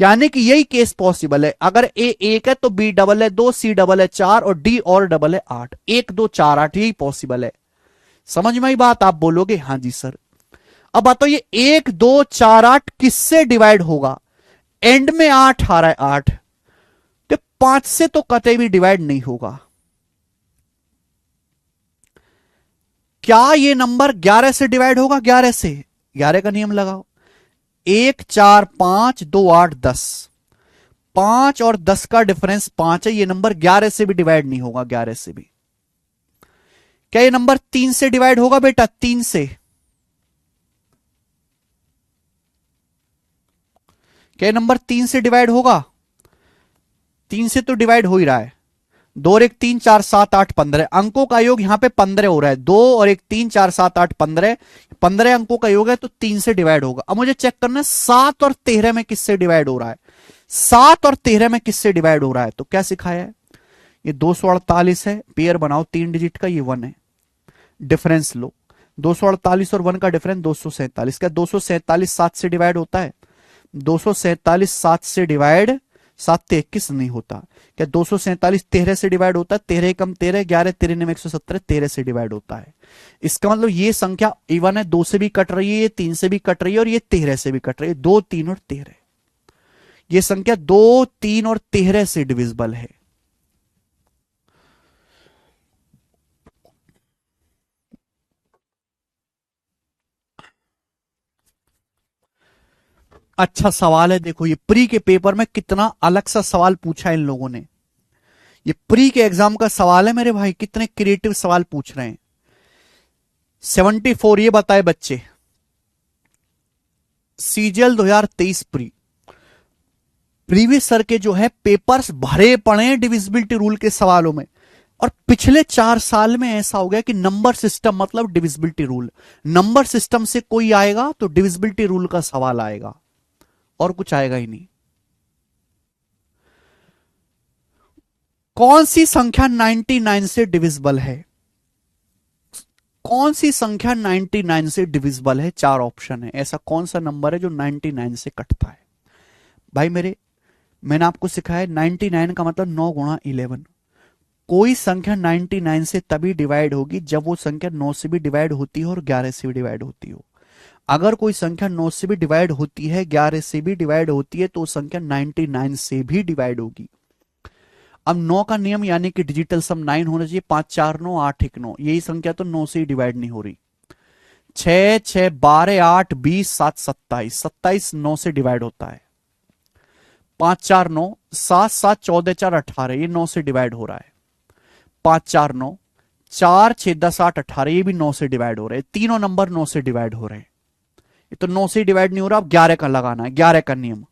यानी कि यही केस पॉसिबल है। अगर A 1 है तो B डबल है 2, C डबल है 4 और D और डबल है 8। 1 2 4 8, यही पॉसिबल है। समझ में आई बात? आप बोलोगे हाँ जी सर। अब बताओ ये 1 2 4 8 किससे डिवाइड होगा? एंड में 8 आ रहा है, 8 तो 5 से तो कतई भी डिवाइड नहीं होगा। क्या ये नंबर 11 से डिवाइड होगा? 11 से, 11 का नियम लगाओ। 1 4 5 2 8 10, 5 और 10 का डिफरेंस 5 है। ये नंबर 11 से भी डिवाइड नहीं होगा, 11 से भी। क्या ये नंबर 3 से डिवाइड होगा बेटा? 3 से। क्या ये नंबर 3 से डिवाइड होगा? 3 से तो डिवाइड हो ही रहा है। 2 और 1 3 4 7 8 15, अंकों का योग यहां पे 15 हो रहा है। 2 और 1 3 4 7 8 15, 15 अंकों का योग है, तो 3 से डिवाइड होगा। अब मुझे चेक करना है 7 और 13 में किससे डिवाइड हो रहा है। 7 और 13 में किससे डिवाइड हो रहा है? तो क्या सिखाया है, ये 248 है, पेयर बनाओ 3 डिजिट का, ये 1 है। डिफरेंस लो, 248 और 1 का डिफरेंस 247। क्या 247 7 से डिवाइड होता है? 247 7 से डिवाइड 7 से 21 नहीं होता। क्या 247 13 से डिवाइड होता है? 13 कम 13, 11 13 में 117, 13 से डिवाइड होता है। इसका मतलब ये संख्या इवन है, 2 से भी कट रही है, ये 3 से भी कट रही है और ये 13 से भी कट रही है। 2 3 और 13, ये संख्या 2 3 और 13 से डिविजिबल है। अच्छा सवाल है, देखो ये प्री के पेपर में कितना अलग सा सवाल पूछा है इन लोगों ने। ये प्री के एग्जाम का सवाल है मेरे भाई, कितने क्रिएटिव सवाल पूछ रहे हैं। 74 ये बताए बच्चे, सीजीएल 2023 प्री प्रीवियस सर के जो है पेपर्स भरे पड़े हैं डिविजिबिलिटी रूल के सवालों में। और पिछले 4 साल में ऐसा हो गया कि नंबर सिस्टम मतलब डिविजिबिलिटी रूल, नंबर सिस्टम से कोई आएगा तो डिविजिबिलिटी रूल का सवाल आएगा, और कुछ आएगा ही नहीं। कौन सी संख्या 99 से डिविजिबल है? कौन सी संख्या 99 से डिविजिबल है? 4 ऑप्शन है, ऐसा कौन सा नंबर है जो 99 से कटता है? भाई मेरे, मैंने आपको सिखाया 99 का मतलब 9 गुणा 11। कोई संख्या 99 से तभी डिवाइड होगी जब वो संख्या 9 से भी डिवाइड होती हो और 11 से भी डिवाइड होती हो। अगर कोई संख्या 9 से भी डिवाइड होती है, 11 से भी डिवाइड होती है, तो संख्या 99 से भी डिवाइड होगी। अब 9 का नियम यानी कि डिजिटल सम 9 होना चाहिए। 5 4 9 8 1 9, यही संख्या तो 9 से ही डिवाइड नहीं हो रही। 6 6 12 8 20 7 27, 27 9 से डिवाइड होता है। 5 4 9 7 7 14 4 18, ये 9 से डिवाइड हो रहा है। 5 4 9 4 6 10 8 18, ये भी 9 से डिवाइड हो रहे हैं। तीनों नंबर 9 से डिवाइड हो रहे हैं। ये तो 9 से डिवाइड नहीं हो रहा, अब 11 का लगाना है, 11 का नियम।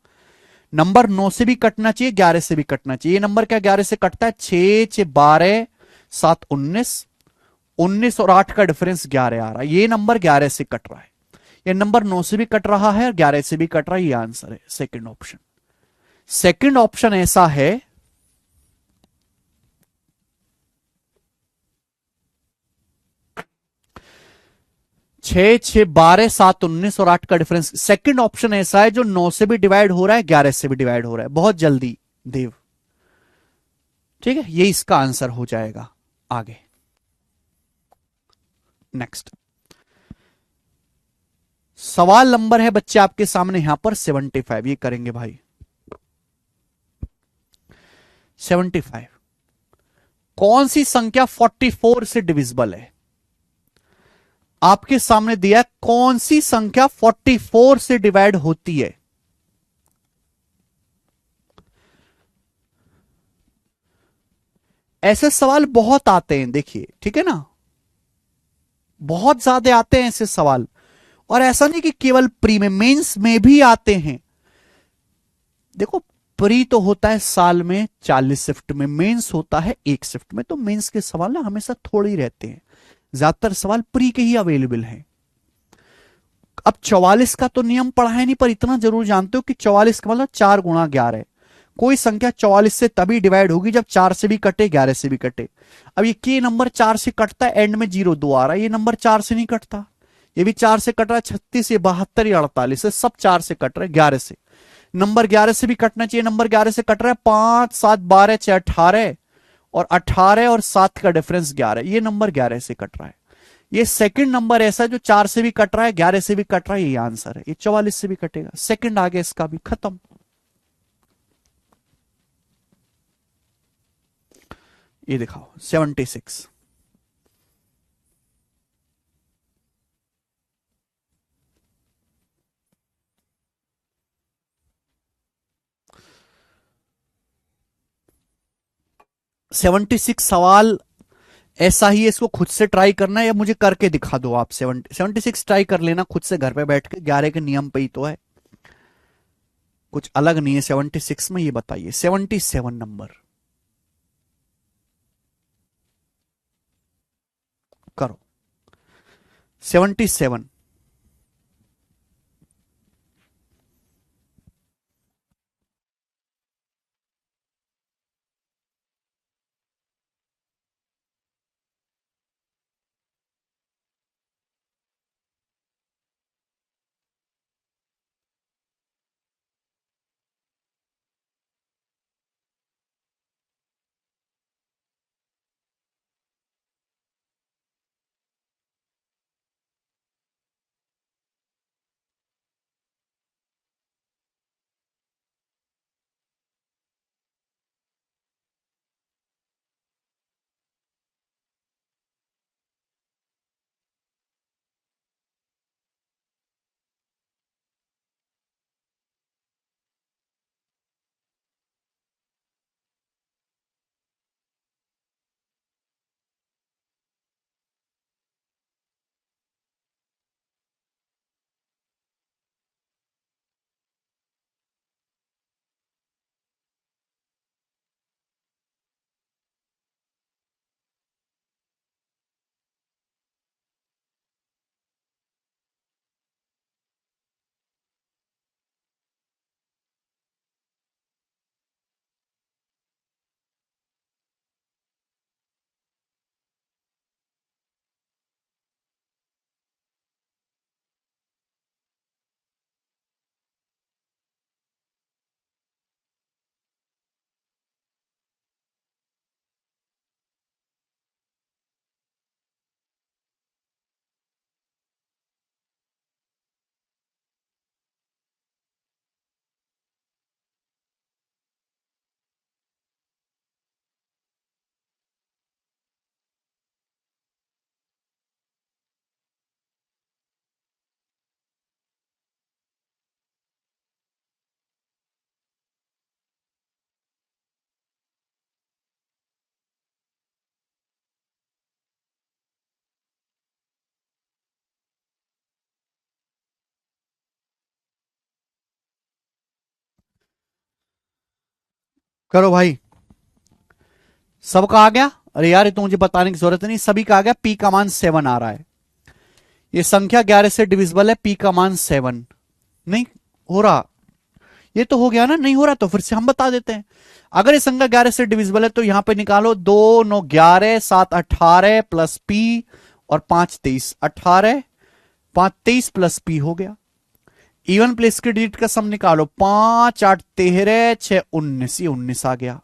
नंबर 9 से भी कटना चाहिए, 11 से भी कटना चाहिए। ये नंबर क्या 11 से कटता है? 6 6 12 7 19, 19 और 8 का डिफरेंस 11 आ रहा है, ये नंबर 11 से कट रहा है। ये नंबर 9 से भी कट रहा है और 11 से भी कट रहा है, ये आंसर है सेकंड ऑप्शन। सेकंड ऑप्शन ऐसा है, 6 6 12 7 19 और 8 का डिफरेंस। सेकंड ऑप्शन ऐसा है जो 9 से भी डिवाइड हो रहा है, 11 से भी डिवाइड हो रहा है। बहुत जल्दी देव, ठीक है, ये इसका आंसर हो जाएगा। आगे नेक्स्ट सवाल नंबर है बच्चे आपके सामने यहां पर 75, ये करेंगे भाई। 75, कौन सी संख्या 44 से डिविजिबल है? आपके सामने दिया कौन सी संख्या 44 से डिवाइड होती है। ऐसे सवाल बहुत आते हैं, देखिए, ठीक है ना, बहुत ज्यादा आते हैं ऐसे सवाल। और ऐसा नहीं कि केवल प्री में, मेंस में भी आते हैं। देखो, प्री तो होता है साल में 40 शिफ्ट में, मेंस होता है एक शिफ्ट में, तो मेंस के सवाल ना हमेशा थोड़े ही रहते हैं। ज्यादातर सवाल प्री के ही अवेलेबल हैं। अब 44 का तो नियम पढ़ा है नहीं, पर इतना जरूर जानते हो कि 44 का मतलब 4 गुणा 11 है। कोई संख्या 44 से तभी डिवाइड होगी जब 4 से भी कटे, 11 से भी कटे। अब ये के नंबर 4 से कटता है, एंड में 0 2 आ रहा है, ये नंबर 4 से नहीं कटता। ये भी 4 से कट रहा है, 36, ये 72, ये 48 है, सब 4 से कट रहे हैं, 11 से। नंबर 11 से भी कटना चाहिए, नंबर 11 से कट रहा है। 5 7 12 6 18, और 18 और 7 का डिफरेंस 11, ये नंबर 11 से कट रहा है। ये सेकंड नंबर ऐसा है जो 4 से भी कट रहा है, 11 से भी कट रहा है, ये आंसर है। ये 44 से भी कटेगा, सेकंड आ गया इसका भी, खत्म। ये दिखाओ 76। 76 सवाल ऐसा ही है, इसको खुद से ट्राई करना है या मुझे करके दिखा दो आप? 76 ट्राई कर लेना खुद से घर पे बैठ के, 11 के नियम पे ही तो है, कुछ अलग नहीं है 76 में। ये बताइए 77 नंबर करो। 77, करो भाई, सबका आ गया? अरे यार ये तो मुझे बताने की जरूरत नहीं, सभी का आ गया। पी का मान 7 आ रहा है। ये संख्या 11 से डिविजिबल है, पी का मान 7 नहीं हो रहा। ये तो हो गया ना, नहीं हो रहा तो फिर से हम बता देते हैं। अगर ये संख्या 11 से डिविजिबल है तो यहां पे निकालो, 2 9 11 7 18 प्लस पी और 5 23, 18 5 23 प्लस पी हो गया। इवन प्लेस के डिजिट का सम निकालो, 5 8 13 6 19, ये 19 आ गया।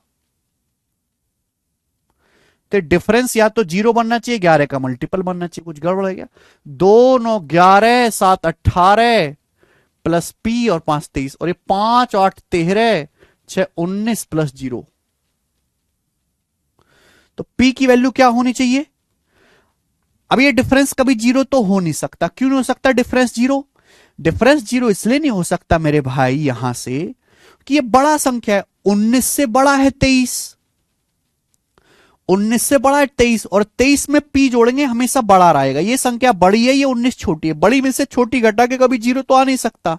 तो डिफरेंस या तो 0 बनना चाहिए, 11 का मल्टीपल बनना चाहिए, कुछ गड़बड़ है क्या? 2 9 11 7 18 प्लस पी और 5 23, और ये 5 8 13 6 19 प्लस 0। तो पी की वैल्यू क्या होनी चाहिए? अब ये डिफरेंस कभी 0 तो हो नहीं सकता। क्यों नहीं हो सकता डिफरेंस 0? डिफरेंस 0 इसलिए नहीं हो सकता मेरे भाई यहां से कि ये बड़ा संख्या है, 19 से बड़ा है 23, 19 से बड़ा है 23, और 23 में पी जोड़ेंगे हमेशा बड़ा रहेगा। ये संख्या बड़ी है, ये 19 छोटी है, बड़ी में से छोटी घटा के कभी 0 तो आ नहीं सकता।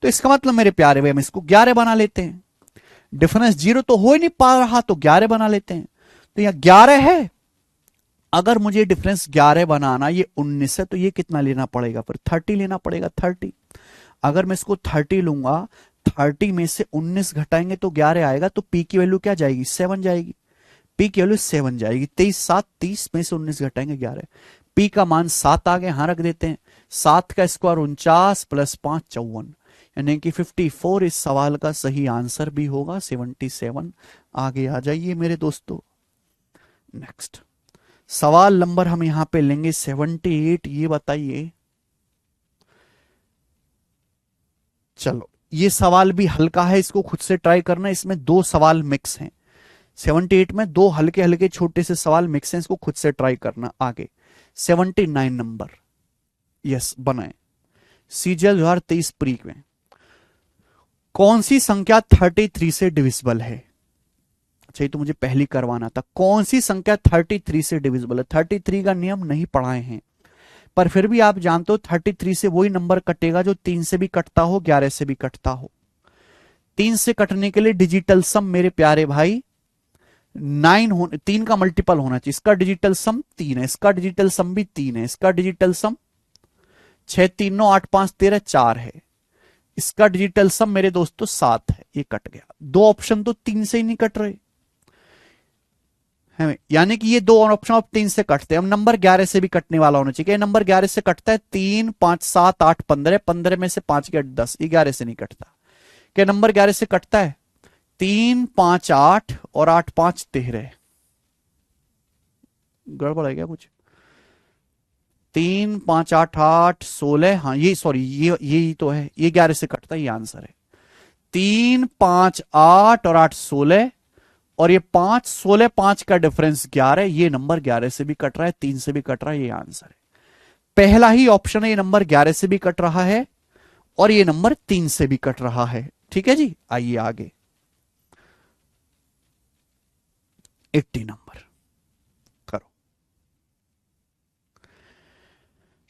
तो इसका मतलब मेरे प्यारे भाई हम इसको 11 बना लेते हैं। डिफरेंस 0 तो हो ही नहीं पा रहा तो 11 बना लेते हैं। तो यहां 11 है, अगर मुझे डिफरेंस 11 बनाना, ये 19 है, तो ये कितना लेना पड़ेगा? फिर 30 लेना पड़ेगा, 30। अगर मैं इसको 30 लूंगा, 30 में से 19 घटाएंगे तो 11 आएगा, तो पी की वैल्यू क्या जाएगी? 7 जाएगी। पी की वैल्यू 7 जाएगी। 23 7 30 में से 19 घटाएंगे 11। पी का मान 7 आ गया, यहां रख देते हैं। 7 का स्क्वायर 49 प्लस 5 54, यानी कि 54 इस सवाल का सही आंसर भी होगा, 77। आगे आ जाइए मेरे दोस्तों। नेक्स्ट सवाल नंबर हम यहां पे लेंगे 78। ये बताइए, चलो ये सवाल भी हल्का है, इसको खुद से ट्राई करना। इसमें 2 सवाल मिक्स हैं। 78 में 2 हल्के हल्के छोटे से सवाल मिक्स हैं, इसको खुद से ट्राई करना। आगे 79 नंबर, यस बनाए। सीजीएल 2023 प्री में कौन सी संख्या 33 से डिविजिबल है? अच्छा ये तो मुझे पहली करवाना था। कौन सी संख्या 33 से डिविजिबल है? 33 का नियम नहीं पढ़ाए हैं, पर फिर भी आप जानते हो 33 से वही नंबर कटेगा जो 3 से भी कटता हो, 11 से भी कटता हो। 3 से कटने के लिए डिजिटल सम मेरे प्यारे भाई 9 हो, 3 का मल्टीपल होना चाहिए। इसका डिजिटल सम 3 है, इसका डिजिटल सम भी 3 है, इसका डिजिटल सम 6 3 9 8 5 13 4 है, इसका डिजिटल सम मेरे दोस्तों 7 है। ये कट गया। 2 ऑप्शन तो 3 से ही नहीं कट रहे हैं, यानी कि ये 2 ऑप्शन अब 3 से कटते हैं। अब नंबर 11 से भी कटने वाला होना चाहिए। नंबर 11 से कटता है, 3 5 7 8 15, 15 में से 5 के 10, ये 11 से नहीं कटता। क्या नंबर 11 से कटता है? 3 5 8 और 8 5 13, गड़बड़ है क्या कुछ? 3 5 8 8 16, हाँ ये सॉरी ये तो है, ये 11 से कटता है, ये आंसर है। 3 5 8 और 8 16, और ये 5 16 5 का डिफरेंस 11, ये नंबर 11 से भी कट रहा है, 3 से भी कट रहा है, ये आंसर है। पहला ही ऑप्शन है, ये नंबर 11 से भी कट रहा है और ये नंबर 3 से भी कट रहा है। ठीक है जी, आइए आगे 80 नंबर करो।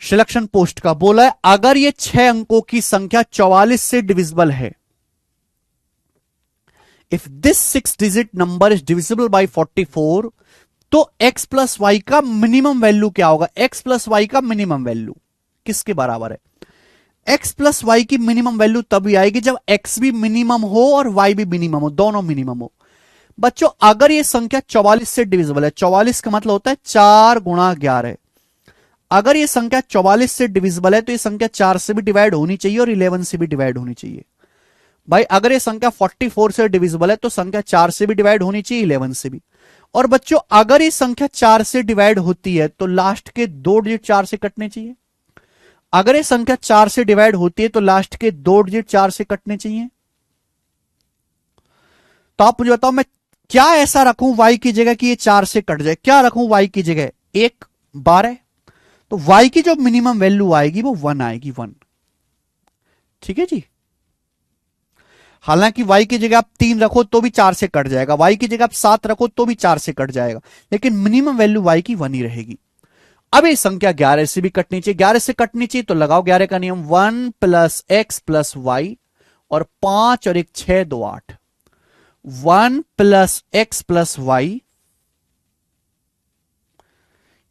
सिलेक्शन पोस्ट का बोला है, अगर ये 6 अंकों की संख्या 44 से डिविजिबल है, if this 6 digit number is divisible by 44, तो x प्लस वाई का मिनिमम वैल्यू क्या होगा? x प्लस वाई का मिनिमम वैल्यू किसके बराबर है? x प्लस वाई की मिनिमम वैल्यू तभी आएगी जब x भी मिनिमम हो और y भी मिनिमम हो, दोनों मिनिमम हो। बच्चों अगर ये संख्या 44 से डिविजिबल है, 44 का मतलब होता है 4 गुणा 11, अगर ये संख्या 44 से डिविजिबल है तो ये संख्या 4 से भी डिवाइड होनी चाहिए और 11 से भी डिवाइड होनी चाहिए। भाई अगर ये संख्या 44 से डिविजिबल है तो संख्या 4 से भी डिवाइड होनी चाहिए, 11 से भी। और बच्चों अगर ये संख्या 4 से डिवाइड होती है तो लास्ट के 2 डिजिट 4 से कटने चाहिए। अगर ये संख्या 4 से डिवाइड होती है तो लास्ट के 2 डिजिट 4 से कटने चाहिए। तो आप मुझे बताओ मैं क्या ऐसा रखूं y की जगह कि ये 4 से कट जाए? क्या रखूं y की जगह? 1 12, तो y की जो मिनिमम वैल्यू आएगी वो 1 आएगी, 1। ठीक है जी। हालांकि y की जगह आप 3 रखो तो भी 4 से कट जाएगा, y की जगह आप 7 रखो तो भी 4 से कट जाएगा, लेकिन मिनिमम वैल्यू y की 1 ही रहेगी। अब ये संख्या 11 से भी कटनी चाहिए, 11 से कटनी चाहिए तो लगाओ 11 का नियम, 1 प्लस एक्स प्लस वाई, और 5 और 1 6 2 8, 1 प्लस एक्स प्लस वाई,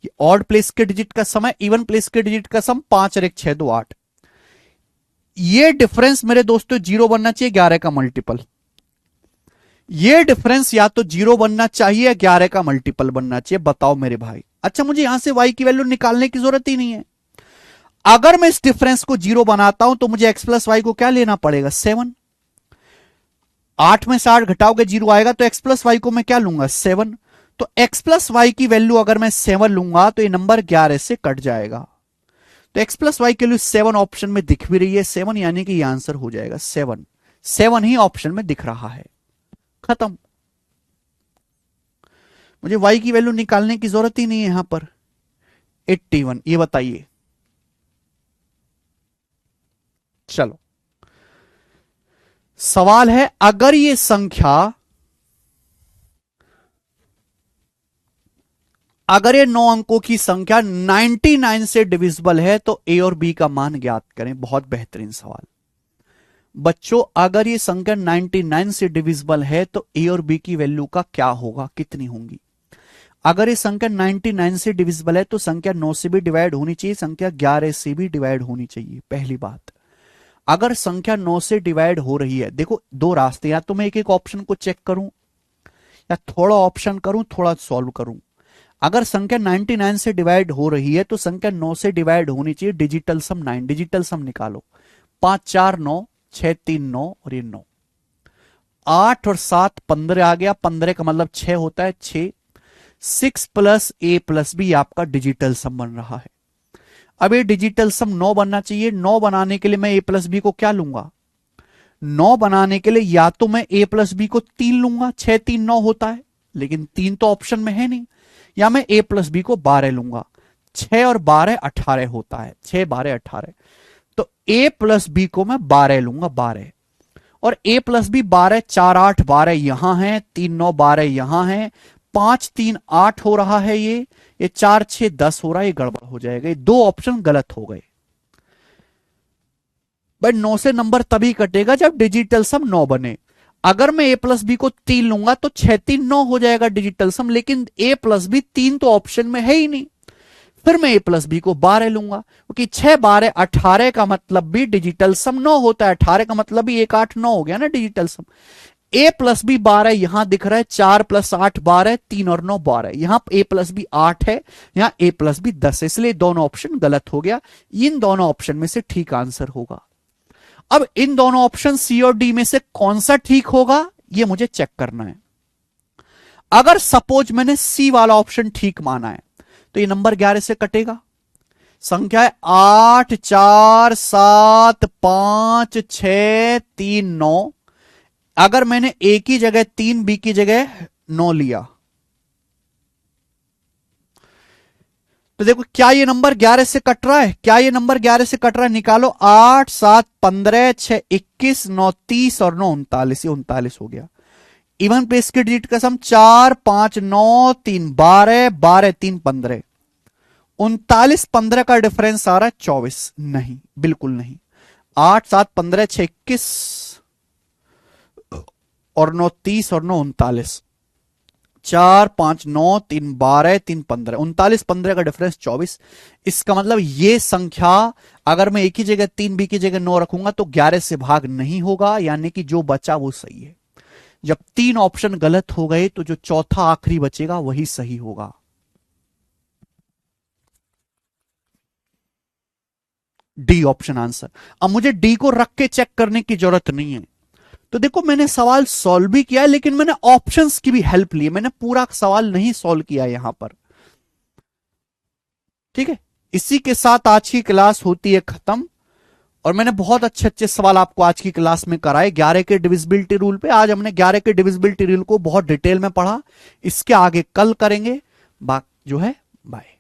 ये ऑड प्लेस के डिजिट का सम है, इवन प्लेस के डिजिट का सम 5 और 1 6 2 8। ये डिफरेंस मेरे दोस्तों 0 बनना चाहिए 11 का मल्टीपल। ये डिफरेंस या तो 0 बनना चाहिए या 11 का मल्टीपल बनना चाहिए। बताओ मेरे भाई। अच्छा, मुझे यहां से y की वैल्यू निकालने की जरूरत ही नहीं है। अगर मैं इस डिफरेंस को 0 बनाता हूं तो मुझे x प्लस वाई को क्या लेना पड़ेगा? 7। 8 में से 8 घटाओगे 0 आएगा, तो x प्लस वाई को मैं क्या लूंगा? 7। तो x प्लस वाई की वैल्यू अगर मैं 7 लूंगा तो ये नंबर 11 से कट जाएगा। तो x प्लस वाई की वैल्यू 7 ऑप्शन में दिख भी रही है, 7 यानी कि ये आंसर हो जाएगा 7। 7 ही ऑप्शन में दिख रहा है। खत्म। मुझे y की वैल्यू निकालने की जरूरत ही नहीं है यहां पर। 81। ये बताइए। चलो, सवाल है, अगर ये संख्या, अगर ये 9 अंकों की संख्या 99 से डिविजिबल है तो a और b का मान ज्ञात करें। बहुत बेहतरीन सवाल बच्चों। अगर ये संख्या 99 से डिविजिबल है तो a और b की वैल्यू का क्या होगा, कितनी होंगी? अगर ये संख्या 99 से डिविजिबल है तो संख्या 9 से भी डिवाइड होनी चाहिए, संख्या 11 से भी डिवाइड होनी चाहिए। पहली बात, अगर संख्या 9 से डिवाइड हो रही है, देखो दो रास्ते, या तो मैं एक एक ऑप्शन को चेक करूं या थोड़ा ऑप्शन करूं, थोड़ा सॉल्व करूं। अगर संख्या 99 से डिवाइड हो रही है तो संख्या 9 से डिवाइड होनी चाहिए। डिजिटल सम 9, डिजिटल सम निकालो। 5 4 9, 6 3 9 और ये 9। 8 और 7 15 आ गया, 15 का मतलब 6 होता है, 6। 6 प्लस a प्लस b आपका डिजिटल सम बन रहा है। अब ये डिजिटल सम 9 बनना चाहिए। 9 बनाने के लिए मैं a प्लस बी को क्या लूंगा? 9 बनाने के लिए या तो मैं a प्लस बी को 3 लूंगा, 6 3 9 होता है, लेकिन 3 तो ऑप्शन में है नहीं, या मैं a प्लस बी को 12 लूंगा। 6 और 12 18 होता है, 6 12 18। तो a प्लस बी को मैं 12 लूंगा, 12। और a प्लस बी 12, 4 8 12 यहां है, 3 9 12 यहां है, 5 3 8 हो रहा है, ये 4 6 10 हो रहा है, ये गड़बड़ हो जाएगा। ये दो ऑप्शन गलत हो गए। भाई 9 से नंबर तभी कटेगा जब डिजिटल सम 9 बने। अगर मैं a प्लस बी को 3 लूंगा तो 6 3 9 हो जाएगा डिजिटल सम, लेकिन a प्लस बी 3 तो ऑप्शन में है ही नहीं। फिर मैं a प्लस बी को 12 लूंगा, क्योंकि 6 12 18 का मतलब भी डिजिटल सम 9 होता है। 18 का मतलब भी 1 8 9 हो गया ना digital sum. a plus B 12 यहां दिख रहा है, 4 प्लस 8 12, 3 और 9 12। यहां a प्लस बी 8 है, यहां a प्लस बी 10 है, इसलिए दोनों ऑप्शन गलत हो गया। इन दोनों ऑप्शन में से ठीक आंसर होगा। अब इन दोनों ऑप्शन सी और डी में से कौन सा ठीक होगा ये मुझे चेक करना है। अगर सपोज मैंने सी वाला ऑप्शन ठीक माना है तो ये नंबर 11 से कटेगा। संख्या है 8 4 7 5 6 3 9। अगर मैंने ए की जगह 3, बी की जगह 9 लिया तो देखो क्या ये नंबर 11 से कट रहा है? क्या ये नंबर 11 से कट रहा है? निकालो। 8 7 15 6 21 9 30 और 9 39, ये 39 हो गया। इवन प्लेस के डिजिट का सम 4 5 9 3 12 12 3 15। 39 15 का डिफरेंस आ रहा है 24। नहीं, बिल्कुल नहीं। 8 7 15 6 21 और 9 30 और 9 39। 4 5 9 3 12 3 15, 39 15 का डिफरेंस 24। इसका मतलब ये संख्या अगर मैं एक ही जगह 3, बी की जगह 9 रखूंगा तो 11 से भाग नहीं होगा, यानी कि जो बचा वो सही है। जब 3 ऑप्शन गलत हो गए तो जो चौथा आखिरी बचेगा वही सही होगा। D option answer. अब मुझे डी को रख के चेक करने की जरूरत नहीं है। तो देखो मैंने सवाल सॉल्व भी किया है, लेकिन मैंने ऑप्शंस की भी हेल्प ली। मैंने पूरा सवाल नहीं सॉल्व किया यहां पर। ठीक है, इसी के साथ आज की क्लास होती है खत्म। और मैंने बहुत अच्छे अच्छे सवाल आपको आज की क्लास में कराए 11 के डिविजिबिलिटी रूल पे। आज हमने 11 के डिविजिबिलिटी रूल को बहुत डिटेल में पढ़ा। इसके आगे कल करेंगे। बात जो है, बाय।